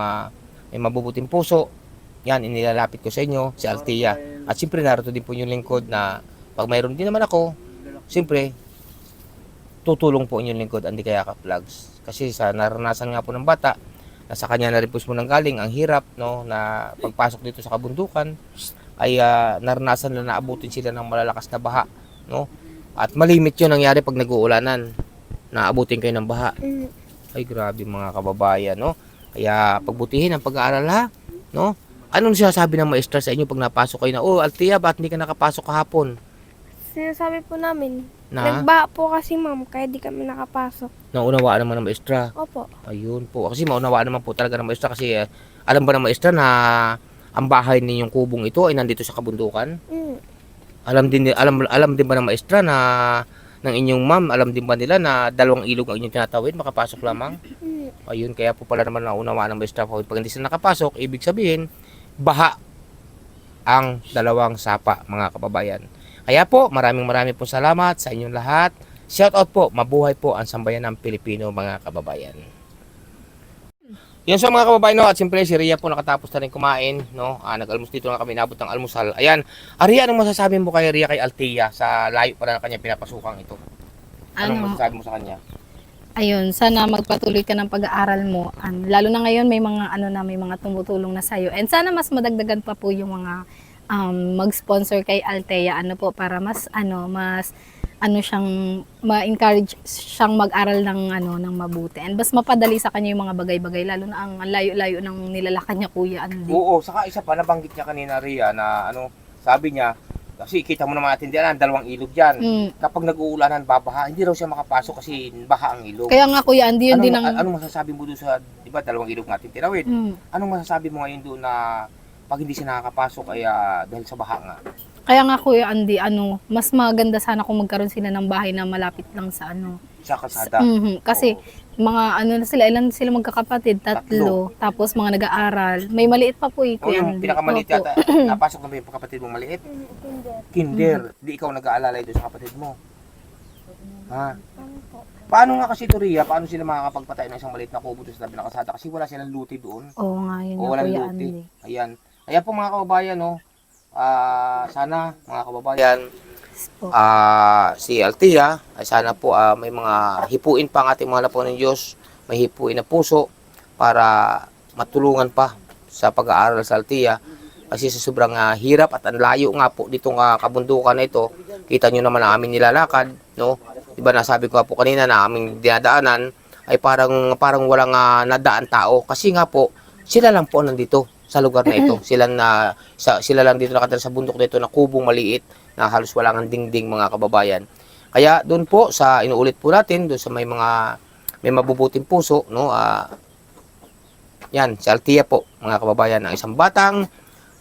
S2: may mabubuting puso, yan, inilalapit ko sa inyo, si Althea. At siyempre, narito din po yung lingkod na pag mayroon din naman ako, siyempre, tutulong po inyong lingkod, Andy Kayakap Vlogs. Kasi sa naranasan nga po ng bata, sa kanya na rin po muna galing ang hirap, no, na pagpasok dito sa kabundukan ay naranasan na naabutin sila ng malalakas na baha, no, at malimit yun nangyari pag nag-uulanan, naabutin kayo ng baha. Ay, grabe, mga kababayan, no. Kaya pagbutihin ang pag-aaral, ha, no. Anong sinasabi ng maestra sa inyo pag napasok kayo na, Althea, ba't hindi ka nakapasok kahapon?
S5: sinasabi po namin,
S2: Na?
S5: nagbaha po kasi ma'am, kaya di kami nakapasok.
S2: Naunawaan naman ng maestra.
S5: Opo.
S2: Ayun po. Kasi maunawaan naman po talaga ng maestra kasi alam ba ng maestra na ang bahay ninyong kubong ito ay nandito sa kabundukan?
S5: Mm.
S2: Alam din ba ng maestra na ng inyong ma'am, alam din ba nila na dalawang ilog ang inyong tinatawid, makapasok lamang?
S5: Mm.
S2: Ayun, kaya po pala naman naunawaan ng maestra po. Pag hindi sila nakapasok, ibig sabihin, baha ang dalawang sapa, mga kababayan. Kaya po, maraming po salamat sa inyong lahat. Shout out po, mabuhay po ang sambayan ng Pilipino, mga kababayan. Yan sa mga kababayan, no, at siyempre si Ria po nakatapos na rin kumain, no. Nag-almus dito na kami, nabot ng almusal. Ayan, Ria, anong masasabi mo kay Ria, kay Althea sa layo para na kanya pinapasukang ito? Anong masasabi mo sa kanya?
S6: Ayun, sana magpatuloy ka ng pag-aaral mo. Lalo na ngayon may mga may mga tumutulong na sa iyo. And sana mas madagdagan pa po yung mga mag-sponsor kay Althea para mas siyang ma-encourage siyang mag-aral ng mabuti. And mas mapadali sa kanya yung mga bagay-bagay lalo na ang layo-layo ng nilalakad niya, Kuya Andy.
S2: Oo, saka isa pa nabanggit niya kanina, Ria, na sabi niya, kasi kita mo naman natin diyan, dalawang ilog diyan. Kapag nag-uulanan, babaha, hindi raw siya makapasok kasi baha ang ilog.
S6: Kaya nga, Kuya Andy, yun din ang...
S2: Anong masasabi mo doon sa, di ba, dalawang ilog natin tinawid? Anong masasabi mo ngayon doon na pag hindi siya nakakapasok ay dahil sa baha nga?
S6: Kaya nga, Kuya Andy, mas maganda sana kung magkaroon sila ng bahay na malapit lang sa
S2: Sa kalsada.
S6: Kasi mga ilan sila magkakapatid? Tatlo. Tapos mga nag-aaral. May maliit pa po Kuya
S2: Yung
S6: Andy.
S2: pinakamaliit
S6: Opo.
S2: yata, napasok na ba yung kapatid mong maliit? Kinder. Di ikaw nag-aalalay doon sa kapatid mo. Ha? Paano nga kasi ito, Ria? Paano sila makakapagpatay ng isang maliit na kubo doon sa tabi ng kalsada? Kasi wala silang luti doon.
S6: Oo nga, yun
S2: O
S6: nga,
S2: walang
S6: Kuya
S2: luti.
S6: Andy.
S2: Ayan. Kaya po mga kababayan, sana mga kababayan, si Althea ay sana po may mga hipuin pa ang ating mga lapo ng Diyos, may hipuin na puso para matulungan pa sa pag-aaral sa Althea kasi sa sobrang hirap at ang layo nga po ditong kabundukan na ito. Kita nyo naman ang aming nilalakad, no? Diba nasabi ko po kanina na aming dinadaanan ay parang walang nadaan tao kasi nga po sila lang po nandito sa lugar na ito. Sila lang dito nakatira sa bundok na ito na kubong maliit na halos wala ng dingding, mga kababayan. Kaya doon po sa inuulit po natin, doon sa may mabubuting puso, no? Yan, si Althea po, mga kababayan, ang isang batang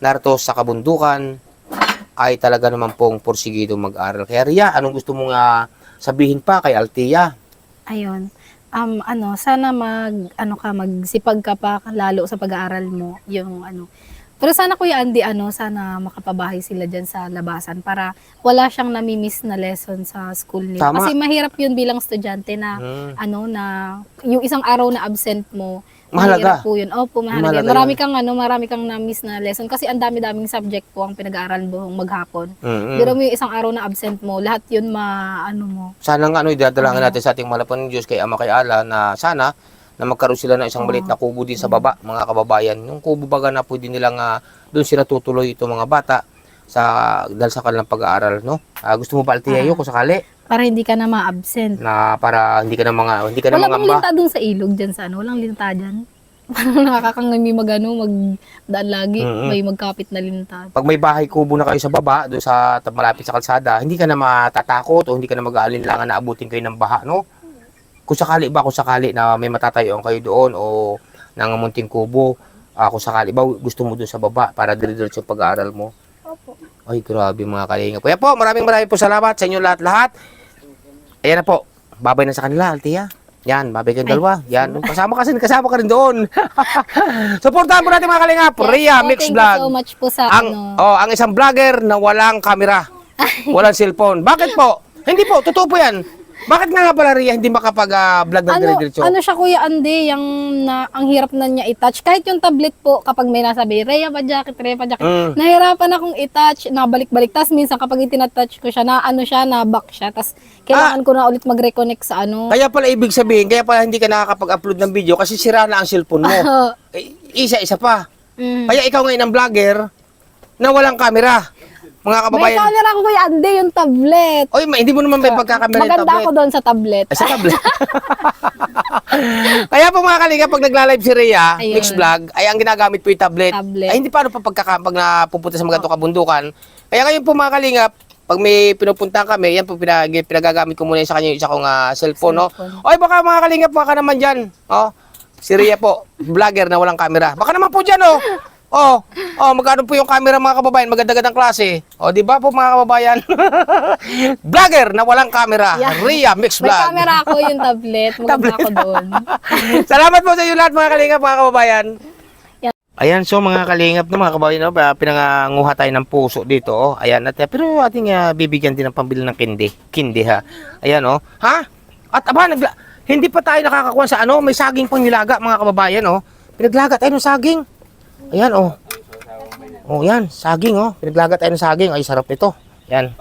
S2: narito sa kabundukan ay talaga naman pong porsigido mag-aral. Kaya Ria, anong gusto mong sabihin pa kay Althea?
S6: Ayun. Sana magsipag ka pa lalo sa pag-aaral mo, Pero sana Kuya Andy, sana makapabahay sila diyan sa labasan para wala siyang nami-miss na lesson sa school nila.
S2: Tama.
S6: Kasi mahirap 'yun bilang estudyante na na yung isang araw na absent mo,
S2: Mahalaga.
S6: mahirap po 'yun. Opo, mahalaga.
S2: Mahalaga
S6: Marami kang na-miss na lesson kasi ang dami-daming subject po ang pinag-aaral mo maghapon.
S2: Mm-hmm.
S6: Pero yung isang araw na absent mo, lahat 'yun mo.
S2: Sana nga idadalangin natin sa ating malapan ng Diyos kay Ama kay Allah na sana na magkaroon sila ng isang maliit na kubo din sa baba, mga kababayan. Yung kubo baga na pwede nilang doon sila tutuloy itong mga bata dahil sa kanilang pag-aaral, no? Gusto mo ba Althea kung sakali?
S6: Para hindi ka na ma-absent.
S2: Na para hindi ka na
S6: Wala bang
S2: mangamba.
S6: linta dun sa ilog dyan sa walang linta dyan. Parang nakakangami magdaan lagi, may magkapit na linta.
S2: Pag may bahay kubo na kayo sa baba, doon sa malapit sa kalsada, hindi ka na matatakot o hindi ka na mag-aalinlangan na abutin kayo ng baha, no? Kung sakali na may matatayuan kayo doon o nangamunting kubo, kung sakali ba gusto mo doon sa baba para dire-diretso yung pag-aaral mo?
S5: Opo.
S2: Ay, grabe mga kalingap. Kaya po, maraming po salamat sa inyo lahat. Ayan na po, babay na sa kanila, Althea. Yan, babay kayong dalawa. Yan, kasama ka rin doon. Supportahan po natin mga kalingap. Ria Mix
S6: Thank
S2: Vlog.
S6: you so much po sa
S2: ang isang vlogger na walang camera, walang cellphone. Bakit po? Hindi po, totoo po yan. Bakit nga pala Ria hindi makapag-vlog ng dire-diretso?
S6: Siya Kuya Andy, ang hirap na niya i-touch. Kahit yung tablet po, kapag may nasabi, Rhea pa jacket, nahirapan akong i-touch, nabalik-balik. Tapos minsan kapag itinatouch ko siya, na-back siya. Tapos kailangan ko na ulit mag-reconnect sa
S2: Kaya pala ibig sabihin, kaya pala hindi ka nakakapag-upload ng video kasi sira na ang cellphone mo. Isa pa. Kaya ikaw ngayon ang vlogger na walang camera. Mga
S6: May
S2: kababayan.
S6: camera ko Kuya Andy, yung tablet.
S2: Oy, hindi mo naman may pagkakamera yung
S6: Maganda
S2: tablet.
S6: ako doon sa tablet.
S2: Ay, sa tablet. Kaya po mga kalingap, pag nagla-live si Ria,
S6: Ayun.
S2: Mix Vlog, ay ang ginagamit po yung tablet.
S6: Tablet.
S2: Ay, hindi paano pa pag napupunta sa mga ganitong kabundukan. Kaya ngayon po mga kalingap, pag may pinupuntahan kami, yan po pinagagamit ko muna sa kanya yung isa kong cellphone, no? Oy, baka mga kalingap, baka naman dyan. Oh, si Rhea po, vlogger na walang camera. Baka naman po dyan, oh. Oh, magkano po yung camera mga kababayan? Maganda-gandang klase. Oh, di ba po mga kababayan? Vlogger na walang camera.
S6: Yeah.
S2: Rhea Mix
S6: May
S2: Vlog.
S6: camera ako yung tablet. Maganda ako doon.
S2: Salamat po sa inyo lahat mga kalingap, mga kababayan. Ayan, so mga kalingap na mga kababayan, no, pinanganguha tayo ng puso dito. Oh. Ayan, at, pero ating bibigyan din ng pambili ng kindi ha. Ayan, oh. Ha? At aba, hindi pa tayo nakakakuha sa ano, may saging pang nilaga mga kababayan, oh. Pinaglaga tayo ng saging. Ayan, oh. Oh, yan, saging, oh. Pinaglaga tayo ng saging. Ay, sarap nito. Yan.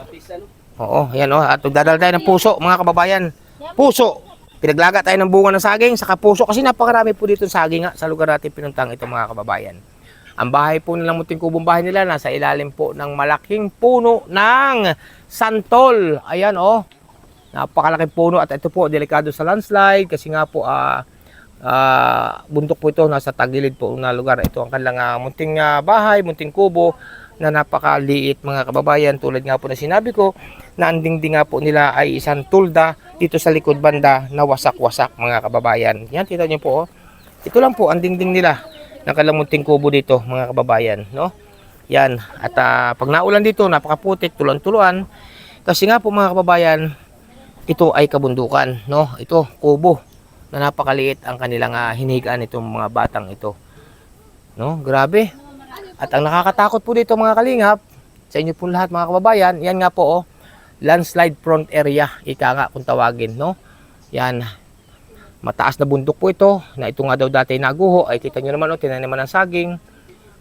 S2: Oo, yan, oh. At magdadala tayo ng puso, mga kababayan. Puso. Pinaglaga tayo ng bunga ng saging, saka puso. Kasi napakarami po dito ng saging sa lugar natin pinuntang ito, mga kababayan. Ang bahay po nilang Munting Kubong bahay nila, nasa ilalim po ng malaking puno ng santol. Ayan, oh. Napakalaking puno. At ito po, delikado sa landslide. Kasi nga po, bundok po ito, nasa tagilid po na lugar. Ito ang kanilang munting bahay, munting kubo na napakaliit mga kababayan. Tulad nga po na sinabi ko, na ang dingding nga po nila ay isang tulda dito sa likod banda na wasak-wasak mga kababayan. Yan, kita nyo po, oh. Ito lang po ang dingding nila ng kanilang munting kubo dito mga kababayan, no? Yan, at pag naulan dito, napakaputik, tulan-tuluan. Kasi nga po mga kababayan, ito ay kabundukan, no? Ito, kubo na napakaliit ang kanilang hinigaan itong mga batang ito. No? Grabe. At ang nakakatakot po dito mga kalingap, sa inyo po lahat mga kababayan, yan nga po, oh, landslide prone area, ika nga kung tawagin, no? Yan. Mataas na bundok po ito, na ito nga daw dati naguho, ay kita nyo naman, oh, tinaniman ng saging.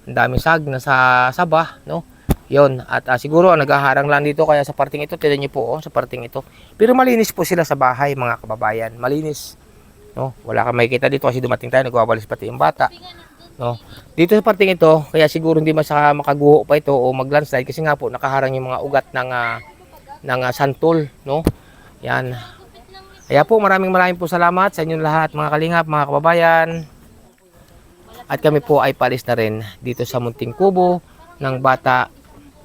S2: Ang daming saging na sa saba, no? Yon, at siguro naghaharang lang dito kaya sa parting ito, tingnan niyo po, oh, sa parting ito. Pero malinis po sila sa bahay mga kababayan, malinis. No, wala kang makikita dito kasi dumating tayo, nagwawalis pati yung bata. No, dito sa parting ito, kaya siguro hindi makaguho pa ito o maglandslide kasi nga po nakaharang yung mga ugat ng santol, no? Yan. Kaya po maraming po salamat sa inyong lahat mga kalingap, mga kababayan. At kami po ay palis na rin dito sa munting kubo ng bata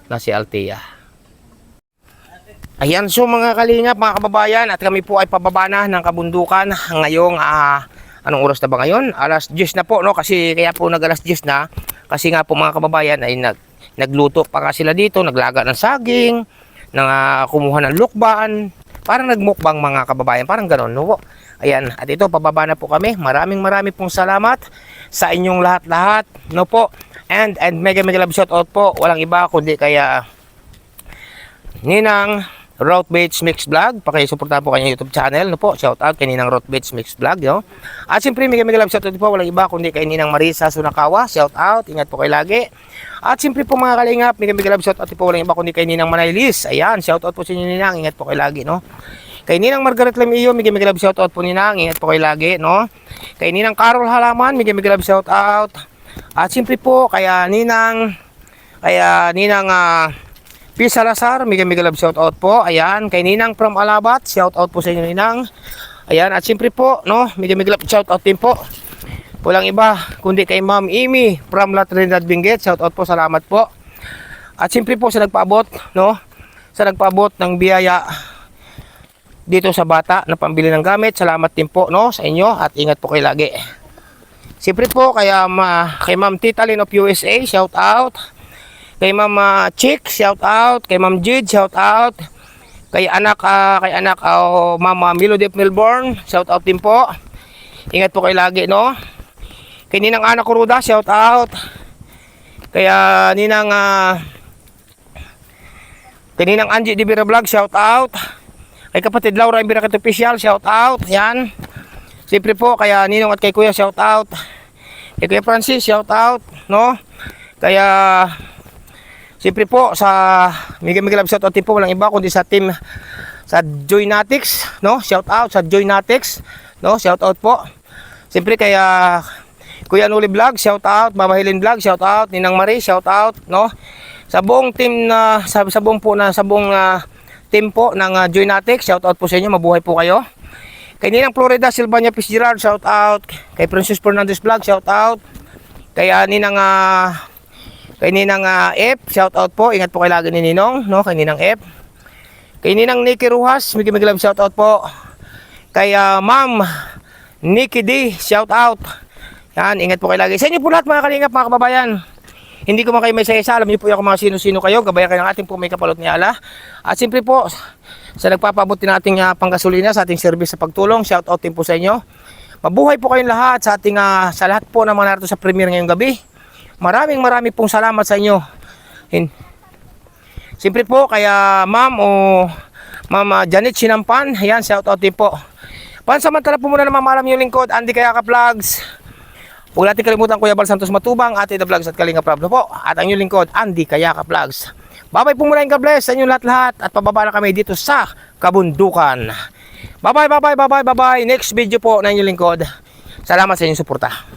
S2: na si Althea. Ayan, so mga kalingap, mga kababayan, at kami po ay pababa na ng kabundukan ngayong, anong oras na ba ngayon? Alas 10 na po, no? Kasi kaya po nag-alas 10 na, kasi nga po mga kababayan ay nagluto pa nga sila dito, naglaga ng saging, kumuha ng lukban, parang nagmukbang mga kababayan, parang gano'n, no? Ayan, at ito, pababa na po kami. Maraming pong salamat sa inyong lahat-lahat, no po? And mega love shout out po, walang iba kundi kaya Ninang Route Baits Mix Vlog. Pakisuportahan po kanyang YouTube channel, no po? Shout out kay Ninang Route Baits Mix Vlog, no? At siyempre, mega love shout out po, walang iba kundi kay Ninang Marisa Sunakawa. Shout out, ingat po kayo lagi. At siyempre po mga kalingap, mega love shout out po, walang iba kundi kay Ninang Manaylis. Ayan, shout out po sa inyo Ninang, ingat po kayo lagi, no? Kay Ninang Margaret Lamiyo, mega love shout out po Ninang, ingat po kayo lagi, no? Kay Ninang Carol Halaman, mega love shout out. At siyempre po, kaya Ninang P. Salazar, mega love shout out po. Ayan, kay Ninang from Alabat, shout out po sa inyo Ninang. Ayan, at siyempre po, no, mega love shout out din po. Walang iba kundi kay Ma'am Amy from La Trinidad Benguet, shout out po, salamat po. At siyempre po sa nagpaabot, no, sa nagpaabot ng biyaya dito sa bata na pambili ng gamit, salamat din po, no, sa inyo at ingat po kayo lagi. Siyempre po kay Ma'am Tita Lynn of USA, shout out. Kay Ma'am Chick, shout out. Kay Ma'am Jid, shout out. Kay anak Mama Melody of Melbourne, shout out din po. Ingat po kayo lagi, no? Kay Ninang Ana Kuruda, shout out. Kaya Ninang Angie Divira Vlog, shout out. Kay kapatid Laura Imbirakat Official, shout out. Yan. Siyempre po, kaya Ninong at kay Kuya, shout out. Kay Kuya Francis, shout out, no? Kaya siyempre po sa mega love shout out po, walang iba kundi sa team sa Joynatics, no? Shout out sa Joynatics, no? Shout out po. Siyempre kaya Kuya Nuli Vlog, shout out. Mama Helen Vlog, shout out. Ninang Marie, shout out, no? Sa buong team na sa buong team po ng Joynatics, shout out po sa inyo, mabuhay po kayo. Kay Ninang Florida Silvania Fitzgerald, shout out. Kay Princess Fernandez Vlog, shout out. Kaya Ninang F, shout out po. Ingat po kayo lagi ni Ninong, no? Kay Ninang F. Kay Ninang Nikki Ruhas, Miki Love shout out po. Kay Ma'am Nikki D, shout out. Yan, ingat po kayo lagi. Sa inyo po lahat mga kalingap, mga kababayan. Hindi ko man kayo may sayasa, alam niyo po yung mga sino-sino kayo, gabayan kayo ng ating po may kapalot ni Allah. At siyempre po, sa nagpapabot din nating panggasolina sa ating service sa pagtulong, shout out din po sa inyo. Mabuhay po kayong lahat sa ating sa lahat po ng mga narito sa premiere ngayong gabi. Maraming pong salamat sa inyo. Siyempre po kaya Ma'am Janet Sinampan, ayan, shout out din po. Pansamantala po muna na mamalam yung lingkod, Andy Kayaka Vlogs. Huwag natin kalimutan Kuya Bal Santos Matubang, Ate The Vlogs at Kalinga Prab po. At ang inyong lingkod, Andy Kayaka Vlogs. Bye-bye po muna, God bless sa inyo lahat-lahat. At pababa na kami dito sa kabundukan. Bye-bye. Next video po na inyong lingkod. Salamat sa inyong suporta.